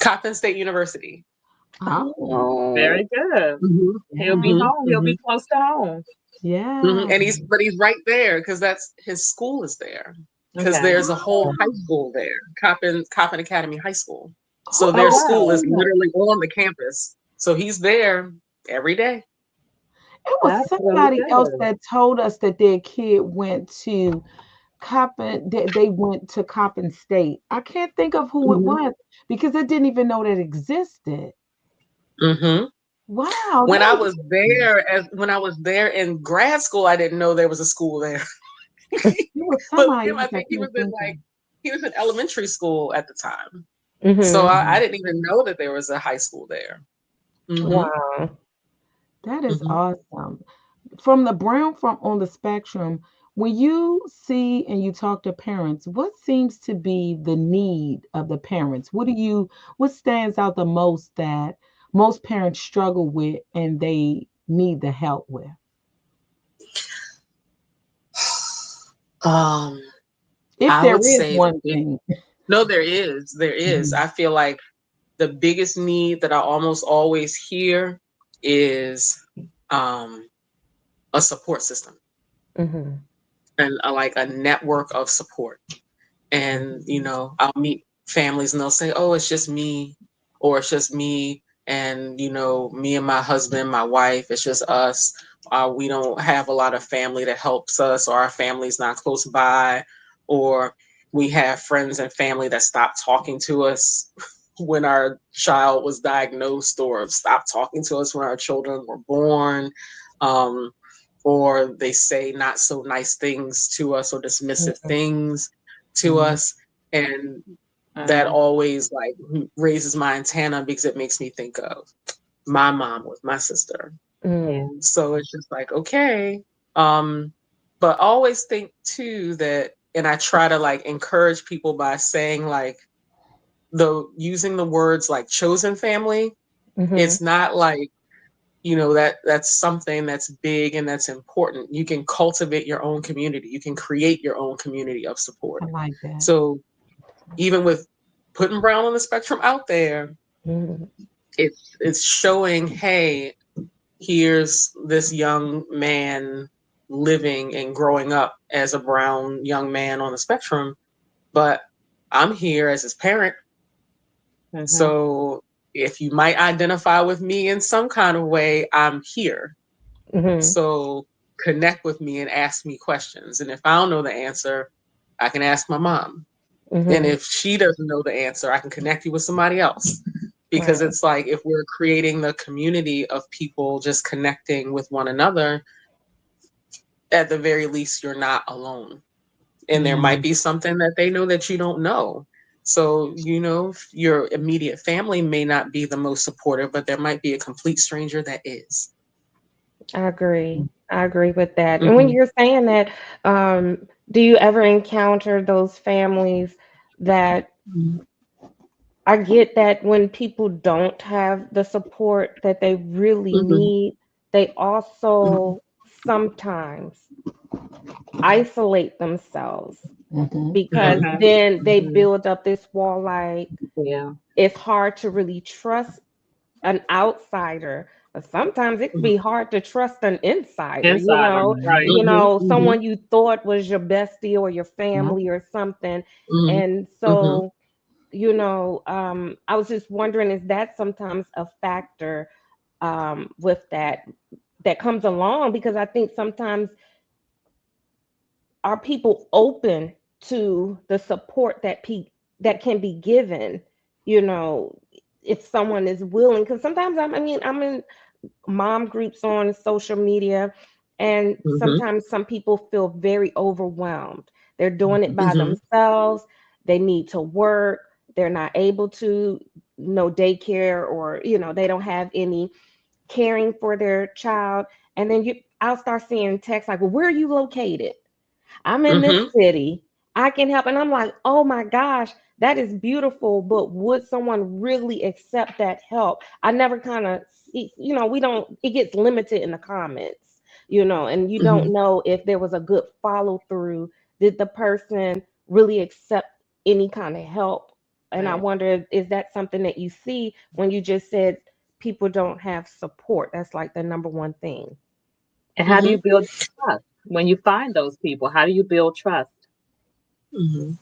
Coppin State University. Oh, Oh. Very good. Hmm. He'll be yeah, home. He'll Hmm. be close to home. yeah. And he's right there because that's his school is there, because Okay. there's a whole high school there, Coppin Academy High School. Who So Oh their else? school is wow. literally on the campus. So he's there every day. It was That's really somebody else good. that told us that their kid went to Coppin. They went to Coppin State. I can't think of who it Hmm. was because I didn't even know that existed. Hmm. Wow, When I that was there, when I was there in grad school, I didn't know there was a school there. it was But somebody him, else I I think he was can't in think of. elementary school at the time. So Mhm. I Mhm. didn't even know that there was a high school there. Hmm. Wow. That is Hmm. awesome. From the brown from on the spectrum, when you see and you talk to parents, what seems to be the need of the parents? What stands out the most that most parents struggle with and they need the help with? Um, If I there would is say one thing. no, there is. There is. Mhm. I feel like the biggest need that I almost always hear is um, a support system Mhm. and like a network of support. And, I'll meet families and they'll say, oh, it's just me, or it's just me. And, me and my husband, my wife, it's just us. We don't have a lot of family that helps us, or our family's not close by, or we have friends and family that stopped talking to us when our child was diagnosed, or stopped talking to us when our children were born. Um, or they say not so nice things to us, or dismissive Mhm. things to Mhm. us. And that Mm, always like raises my antenna, because it makes me think of my mom with my sister. yeah. Mm. So it's just like, okay. um but I always think too that, and I try to like encourage people by saying like, the using the words like chosen family. Mhm. It's not like, that's something that's big and that's important. You can cultivate your own community, you can create your own community of support. I like that. So even with putting Brown on the spectrum out there, Mhm. it's showing, hey, here's this young man living and growing up as a brown young man on the spectrum, but I'm here as his parent. Mm-hmm. So if you might identify with me in some kind of way, I'm here. Mhm. So connect with me and ask me questions. And if I don't know the answer, I can ask my mom. And Mhm. if she doesn't know the answer, I can connect you with somebody else. Because Right. it's like if we're creating the community of people just connecting with one another, at the very least, you're not alone. And there might Yeah. be something that they know that you don't know. So, your immediate family may not be the most supportive, but there might be a complete stranger that is. I agree. I agree with that. And when Hmm. you're saying that, do you ever encounter those families that I get that when people don't have the support that they really Hmm. need, they Hmm. also sometimes isolate themselves Mm-hmm. because Mm-hmm. then they Mm-hmm. build up this wall like Yeah. it's hard to really trust an outsider. But sometimes it can Hmm. be hard to trust an insider, Insider. Right. Hmm. Hmm. someone you thought was your bestie or your Yeah. family or something. Hmm. And Hmm. so, I was just wondering, is that sometimes a factor with that comes along? Because I think sometimes are people open to the support that can be given, you know, if someone is willing? Because sometimes I'm in mom groups on social media, and Hmm. sometimes some people feel very overwhelmed. They're doing it by Hmm. themselves. They need to work. They're not able to no daycare, or they don't have any caring for their child. And then I'll start seeing texts like, well, where are you located? I'm in this Hmm. city. I can help. And I'm like, oh my gosh, that is beautiful. But would someone really accept that help? I never kind of, we don't, it gets limited in the comments, and you Hmm. don't know if there was a good follow through. Did the person really accept any kind of help? And I Right. wonder, is that something that you see when you just said people don't have support? That's like the number one thing. And how do Hmm. you build trust when you find those people? How do you build trust? Hmm.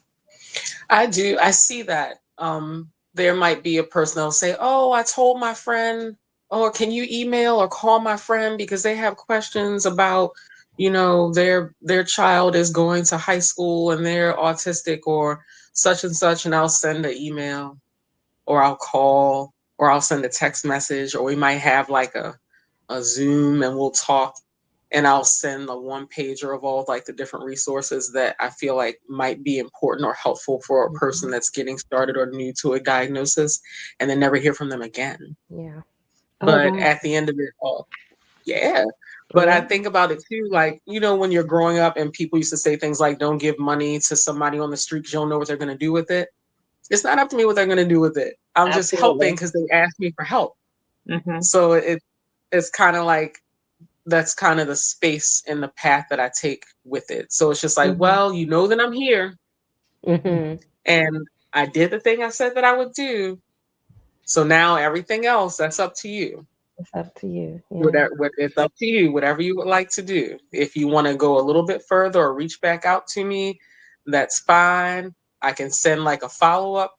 I do. I see that. There might be a person that'll say, "Oh, I told my friend," or "Can you email or call my friend because they have questions about, their child is going to high school and they're autistic or such and such," and I'll send an email or I'll call or I'll send a text message, or we might have like a Zoom and we'll talk, and I'll send a one pager of all like the different resources that I feel like might be important or helpful for a person that's getting started or new to a diagnosis, and then never hear from them again. Yeah. Oh But wow. at the end of it all, yeah. But I Yeah. think about it too, like, when you're growing up and people used to say things like, don't give money to somebody on the street 'cause you don't know what they're going to do with it. It's not up to me what they're going to do with it. I'm just helping Absolutely. because they asked me for help. Mm-hmm. So it's kind of like that's kind of the space and the path that I take with it. So it's just like, Hmm. well, you know that I'm here Hmm. and I did the thing I said that I would do. So now everything else, that's up to you. It's up to you. Yeah. It's up to you, whatever you would like to do. If you want to go a little bit further or reach back out to me, that's fine. I can send like a follow up.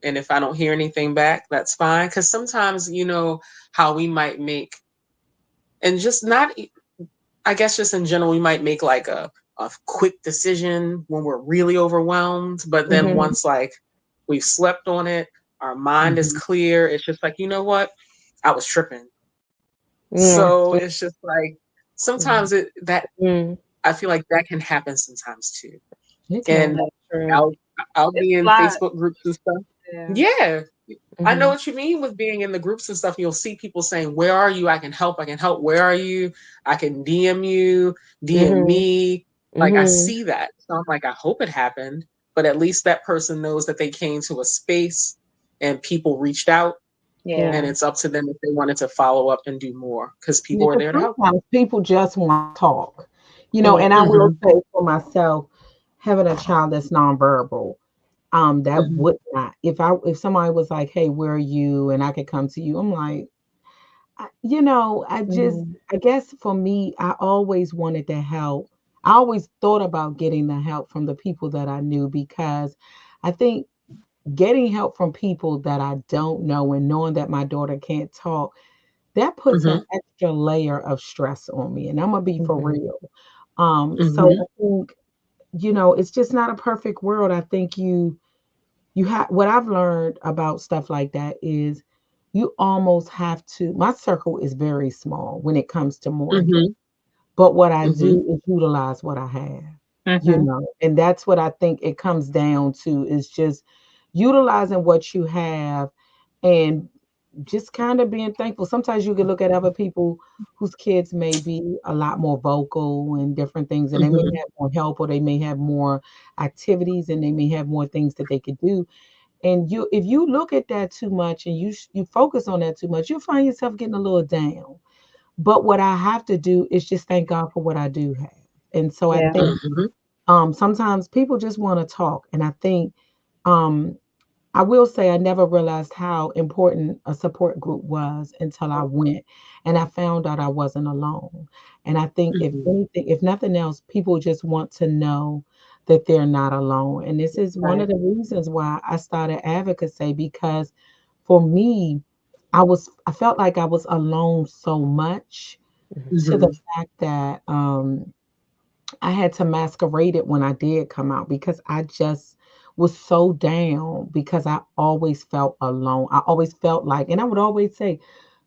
And if I don't hear anything back, that's fine. Because sometimes, how we might make, and just not I guess just in general, we might make like a quick decision when we're really overwhelmed. But then Hmm. once like we've slept on it, our mind is Mm-hmm. clear. It's just like, you know what? I was tripping. Yeah. So it's just like Yeah. sometimes Mm. I feel like that can happen sometimes too. It can. And That's true. I'll I'll It's be a in lot. Facebook groups and stuff. Yeah. Yeah. I know Hmm. what you mean with being in the groups and stuff. You'll see people saying, "Where are you? I can help. I can help. Where are you? I can DM you, DM Hmm. me." Like I Hmm. see that. So I'm like, I hope it happened. But at least that person knows that they came to a space and people reached out, Yeah. and Yeah. it's up to them if they wanted to follow up and do more because people are Because there to help. sometimes people just want to talk, Yeah. and I will Hmm. say for myself, having a child that's nonverbal, that Mhm. would not. If somebody was like, "Hey, where are you?" and I could come to you, I'm like, Mhm. I guess for me, I always wanted to help. I always thought about getting the help from the people that I knew because I think getting help from people that I don't know and knowing that my daughter can't talk, that puts an Mhm. extra layer of stress on me. And I'm gonna be for Mhm. real. So Mhm. I think, it's just not a perfect world. I think you have what I've learned about stuff like that is you almost have to. My circle is very small when it comes to Morgan, Mhm. but what I Mhm. do is utilize what I have, Mm-hmm. and that's what I think it comes down to is just utilizing what you have and just kind of being thankful. Sometimes you can look at other people whose kids may be a lot more vocal and different things, and they may Mhm. have more help or they may have more activities and they may have more things that they could do. And if you look at that too much and you focus on that too much, you'll find yourself getting a little down. But what I have to do is just thank God for what I do have. And so I Yeah. think Mhm. sometimes people just want to talk. And I think um, I will say I never realized how important a support group was until I went and I found out I wasn't alone. And I think if Mhm. anything, if nothing else, people just want to know that they're not alone. And this is one Right. of the reasons why I started advocacy because for me, I felt like I was alone so much Mhm. to the Mhm. fact that I had to masquerade it when I did come out because I just was so down because I always felt alone. I always felt like, and I would always say,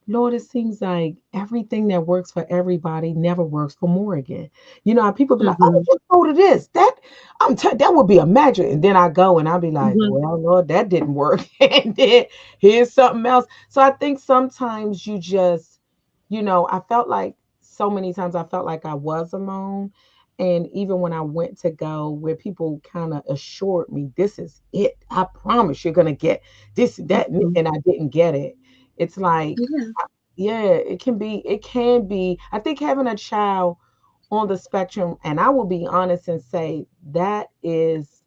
Lord, it seems like everything that works for everybody never works for Morgan. How people be like, "Oh, Mhm. just go to this." That would be a magic. And then I go and I'll be like, Mhm. "Well, Lord, that didn't work." And then here's something else. So I think sometimes you just, I felt like so many times I felt like I was alone. And even when I went to go, where people kind of assured me, "This is it. I promise you're gonna get this, that," Mhm. and I didn't get it. It's like Yeah. yeah, it can be. I think having a child on the spectrum, and I will be honest and say that is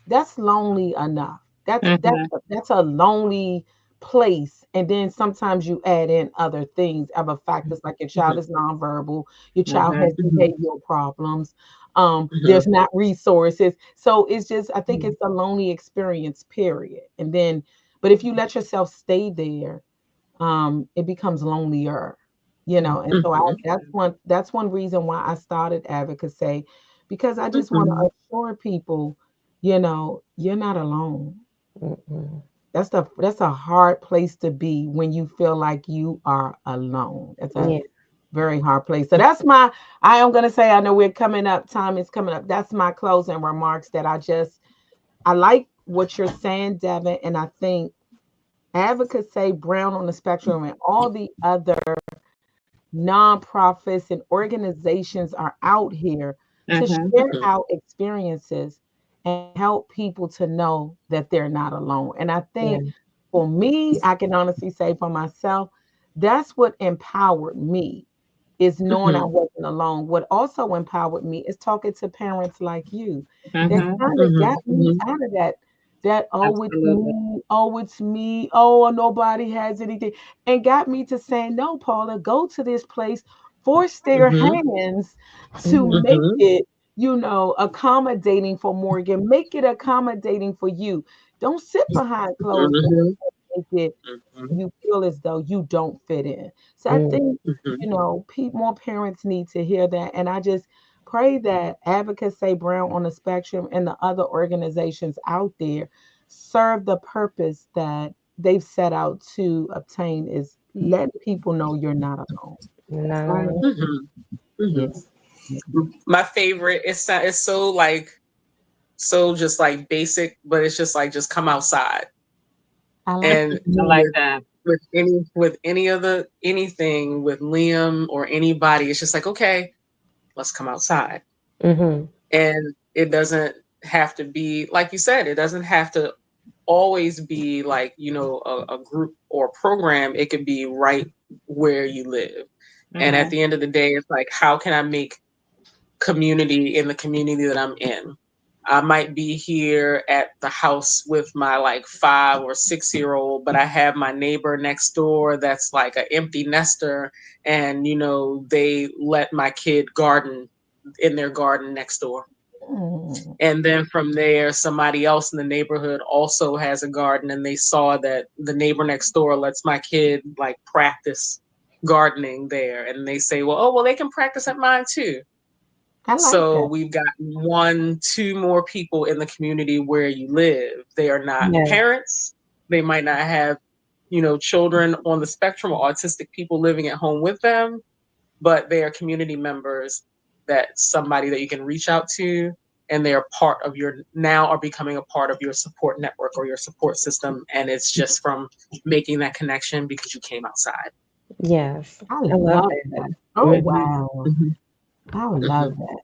that's lonely enough. Mm-hmm. That's a lonely place. And then sometimes you add in other things, other factors like your child Mhm. is nonverbal, your child Mm-hmm. has Mhm. behavioral problems, Mhm. there's not resources. So it's just I think Mhm. it's a lonely experience, period. And then but if you let yourself stay there, it becomes lonelier, and so Mhm. that's one reason why I started advocacy because I just want Mhm. to assure people, you're not alone. Mhm. That's a hard place to be when you feel like you are alone. It's a Yeah. very hard place. So I am gonna say I know we're coming up, time is coming up. That's my closing remarks that I like what you're saying, Devin, and I think advocacy, Brown on the Spectrum, and all the other nonprofits and organizations are out here to Mm-hmm. share Mhm. our experiences and help people to know that they're not alone. And I think Yeah. for me, I can honestly say for myself, that's what empowered me is knowing I Mhm. wasn't alone. What also empowered me is talking to parents like you that Mm-hmm. kind of got Mhm. me Mhm. out of that Absolutely. oh it's me, oh nobody has anything, and got me to saying no, Paula, go to this place, force their Mhm. hands to Mhm. make Mhm. it accommodating for Morgan, make it accommodating for you. Don't sit behind closed doors Mhm. and make it Mhm. you feel as though you don't fit in. So I Mhm. think, Mhm. more parents need to hear that. And I just pray that Advocacy Brown on the Spectrum and the other organizations out there serve the purpose that they've set out to obtain is letting people know you're not alone. That's Not all. alone. Mhm. Yeah. Mhm. My favorite. It's so like so just like basic, but it's just like just come outside. I like And I like with that. any of the anything with Liam or anybody, it's just like okay, let's come outside. Mhm. And it doesn't have to be like you said. It doesn't have to always be like a group or program. It could be right where you live. And at Mm-hmm. the end of the day, it's like how can I make community in the community that I'm in? I might be here at the house with my like 5 or 6 year old, but I have my neighbor next door that's like an empty nester, and they let my kid garden in their garden next door. Mm. And then from there, somebody else in the neighborhood also has a garden, and they saw that the neighbor next door lets my kid like practice gardening there. And they say, well, oh, well, they can practice at mine too. I like So that. we've got 1, 2 more people in the community where you live. They are not Yeah. parents. They might not have, children on the spectrum or autistic people living at home with them, but they are community members, that somebody that you can reach out to, and they are part of your, now are becoming a part of your support network or your support system. And it's just from making that connection because you came outside. Yes. I I love love that. that. Oh Hmm. wow. Hmm. I Hmm. love that.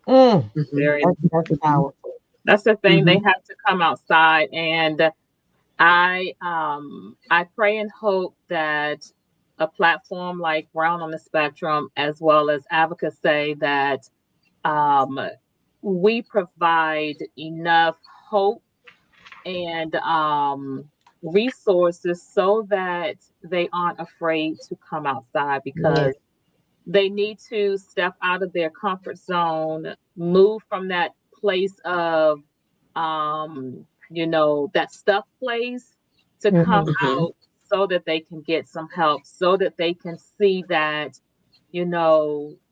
Mm, Hmm. Very. that's powerful. That's the thing. They Hmm. have to come outside, and I pray and hope that a platform like Brown on the Spectrum, as well as Advocacy, that um, we provide enough hope and resources so that they aren't afraid to come outside, Yeah. because they need to step out of their comfort zone, move from that place of, that stuck place, to come Hmm. Hmm. out so that they can get some help, so that they can see that,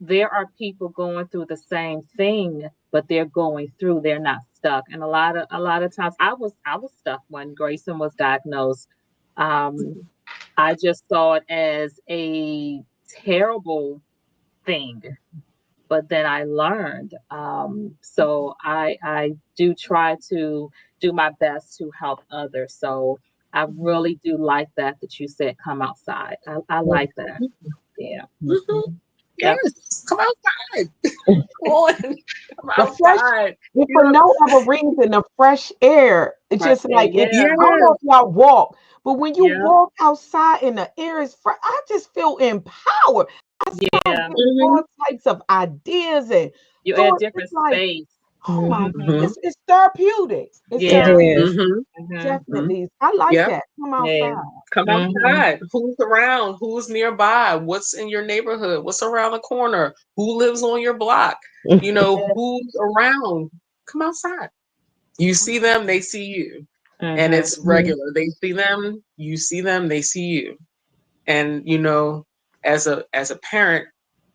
there are people going through the same thing, but they're going through, they're not stuck. And a lot of times I was stuck when Grayson was diagnosed. Um, I just saw it as a terrible thing, but then I learned. So I do try to do my best to help others. So I really do like that you said come outside. I like that. Yeah. Hmm. Yep. Yes, come outside. Come on, come The fresh, outside. if You for know, no other reason, the fresh air. It's Fresh just air. like it. Yeah. I don't know yes. if y'all walk, but when you Yeah. walk outside and the air is fresh, I just feel empowered. I start Yeah. getting Hmm. all types of ideas and You're in a thoughts. It's different like, space. oh my, Hmm. Hmm. it's therapeutic. It's It Yeah. therapeutic. is. Hmm. Hmm. Hmm. Definitely. I like Yep. that. Come Yeah. outside. Come Hmm. outside. Who's around? Who's nearby? What's in your neighborhood? What's around the corner? Who lives on your block? Yeah. Who's around? Come outside. You see them, they see you. And Hmm. it's regular. They see them, you see them, they see you. And as a parent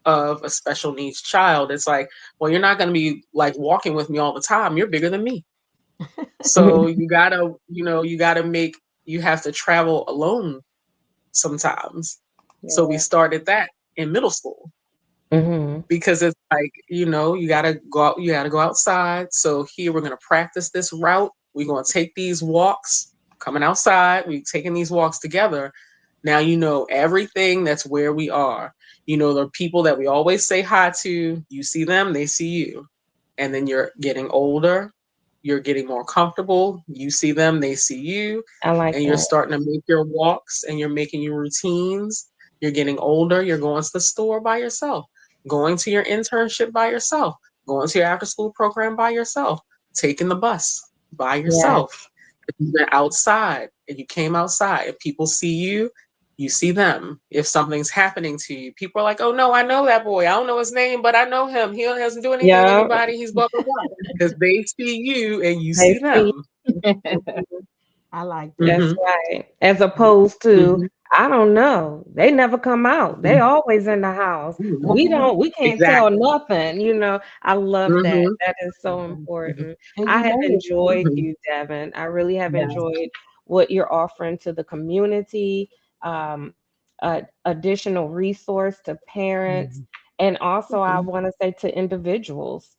of a special needs child, it's like, well, you're not going to be like walking with me all the time. You're bigger than me. So you have to travel alone sometimes. So we Yeah. started that in middle school, Hmm. because it's like, you gotta go outside. So here we're gonna practice this route. We're gonna take these walks, coming outside, we taking these walks together. Now you know everything that's where we are. The people that we always say hi to, you see them, they see you. And then you're getting older, you're getting more comfortable, you see them, they see you, I like and you're that. starting to make your walks and you're making your routines. You're getting older, you're going to the store by yourself, going to your internship by yourself, going to your after school program by yourself, taking the bus by Yes. yourself. If you went outside and you came outside and people see you, you see them. If something's happening to you, people are like, oh no, I know that boy. I don't know his name, but I know him. He doesn't do anything to Yeah. anybody. He's blah, blah, blah. Because they see you and you They see see. them. I like that. That's Hmm. right. As opposed to, Hmm. I don't know. They never come out. They always in the house. We Mhm. don't, we can't tell Exactly. nothing. I love that. Hmm. That is so Hmm. important. And I you have know it too. enjoyed you, Devin. I really have Yes. enjoyed what you're offering to the community, um, additional resource to parents, Mhm. and also I Hmm. want to say to individuals,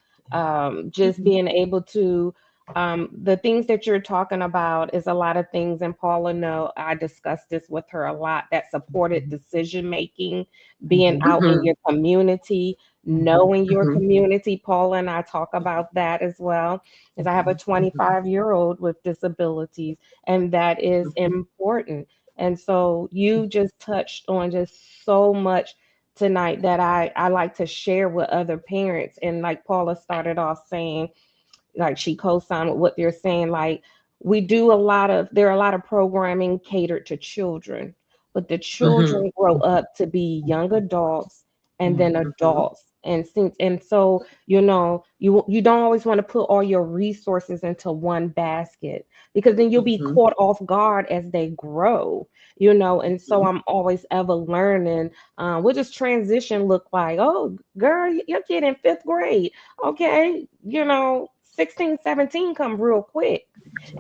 just Hmm. being able to the things that you're talking about is a lot of things, and Paula know I discussed this with her a lot, that supported decision making, being Mhm. out in Hmm. your community, Mhm. knowing your Hmm. community. Paula and I talk about that as well, as I have a Mhm. 25-year-old with disabilities, and that is important. And so you just touched on just so much tonight that I like to share with other parents. And like Paula started off saying, like she co-signed with what they're saying. Like there are a lot of programming catered to children, but the Mm-hmm. children grow up to be young adults and then Mm-hmm. adults. And so you don't always want to put all your resources into one basket, because then you'll be Mm-hmm. caught off guard as they grow. And so I'm always ever learning. What does transition look like? Oh, girl, your kid in fifth grade. Okay, 16, 17 come real quick.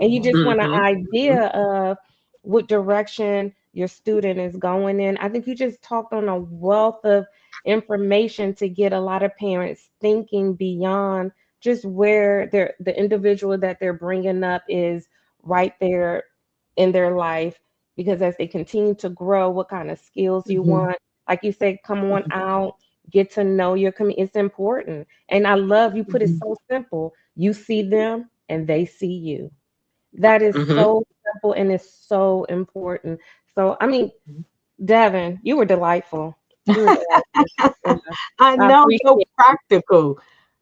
And you just want an Mm-hmm. idea of what direction your student is going in. I think you just talked on a wealth of information to get a lot of parents thinking beyond just where the individual that they're bringing up is right there in their life. Because as they continue to grow, what kind of skills you Mm-hmm. want, like you said, come on out, get to know your community. It's important. And I love you put it Mm-hmm. so simple. You see them and they see you. That is Mm-hmm. so simple and it's so important. So, I mean, Devin, you were delightful. You were delightful. Yeah, I I know, so appreciate practical.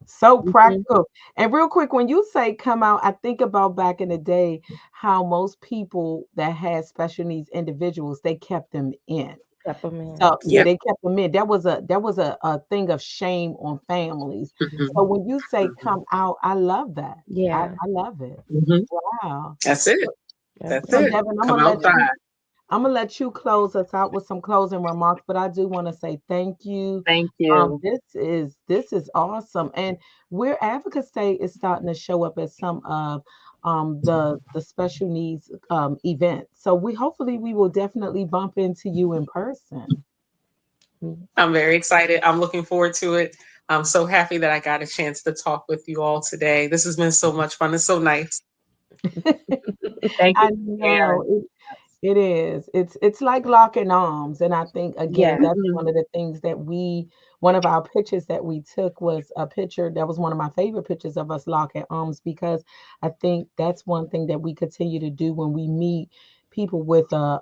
So it. Mhm. practical. And real quick, when you say come out, I think about back in the day how most people that had special needs individuals, they kept them in. Peppermint. So yeah, Yep. they kept them in. That was a thing of shame on families. Mm-hmm. So when you say Mm-hmm. come out, I love that. I, Yeah, I love it. Mm-hmm. Wow. That's it. that's That's So it. it. Devin, Come outside. I'm gonna let you close us out with some closing remarks, but I do want to say thank you. Thank you. This is awesome, and where advocacy is starting to show up at some of the special needs events. So we will definitely bump into you in person. Mm. I'm very excited. I'm looking forward to it. I'm so happy that I got a chance to talk with you all today. This has been so much fun. It's so nice. Thank you I for know sharing. it is. It's like locking arms, and I think again Yeah. that's Mm-hmm. one of the things that one of our pictures that we took was a picture that was one of my favorite pictures of us locking arms, because I think that's one thing that we continue to do when we meet people with a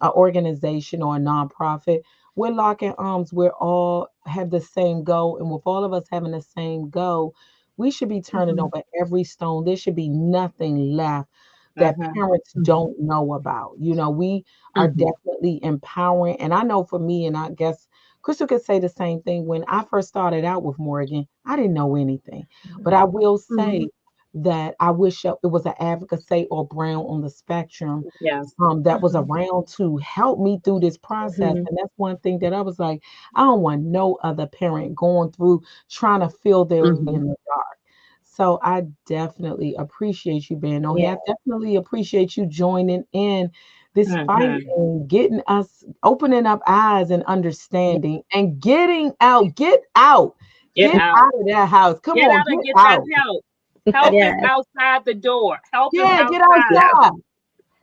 organization or a nonprofit. We're locking arms. We're all have the same goal, and with all of us having the same goal, we should be turning Mm-hmm. over every stone. There should be nothing left that Hmm. parents Mm-hmm. don't know about. We are Mm-hmm. definitely empowering. And I know for me, and I guess Crystal could say the same thing. When I first started out with Morgan, I didn't know anything. But I will Mm-hmm. say that I wish it was an advocate or Brown on the spectrum Yes. that was Mm-hmm. around to help me through this process. Mhm. And that's one thing that I was like, I don't want no other parent going through trying to feel their way Mm-hmm. in the dark. So I definitely appreciate you being on Yeah. here. I definitely appreciate you joining in this fight Hmm. and getting us opening up eyes and Yeah. understanding and getting out. Get out. Get Get out. out of that house. Come Get on, out and get get that out. help. Help is Yes. outside the door. Help is Yeah, get outside. Yeah. outside.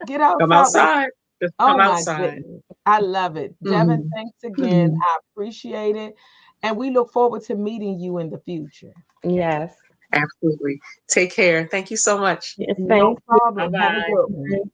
Get Come outside. outside. Just Oh come my outside. goodness. I love it. Devin, Mm-hmm. thanks again. Mm-hmm. I appreciate it. And we look forward to meeting you in the future. Yes. Absolutely. Take care. Thank you so much. Yes. No Thank you. Bye problem. Have a bye. good one.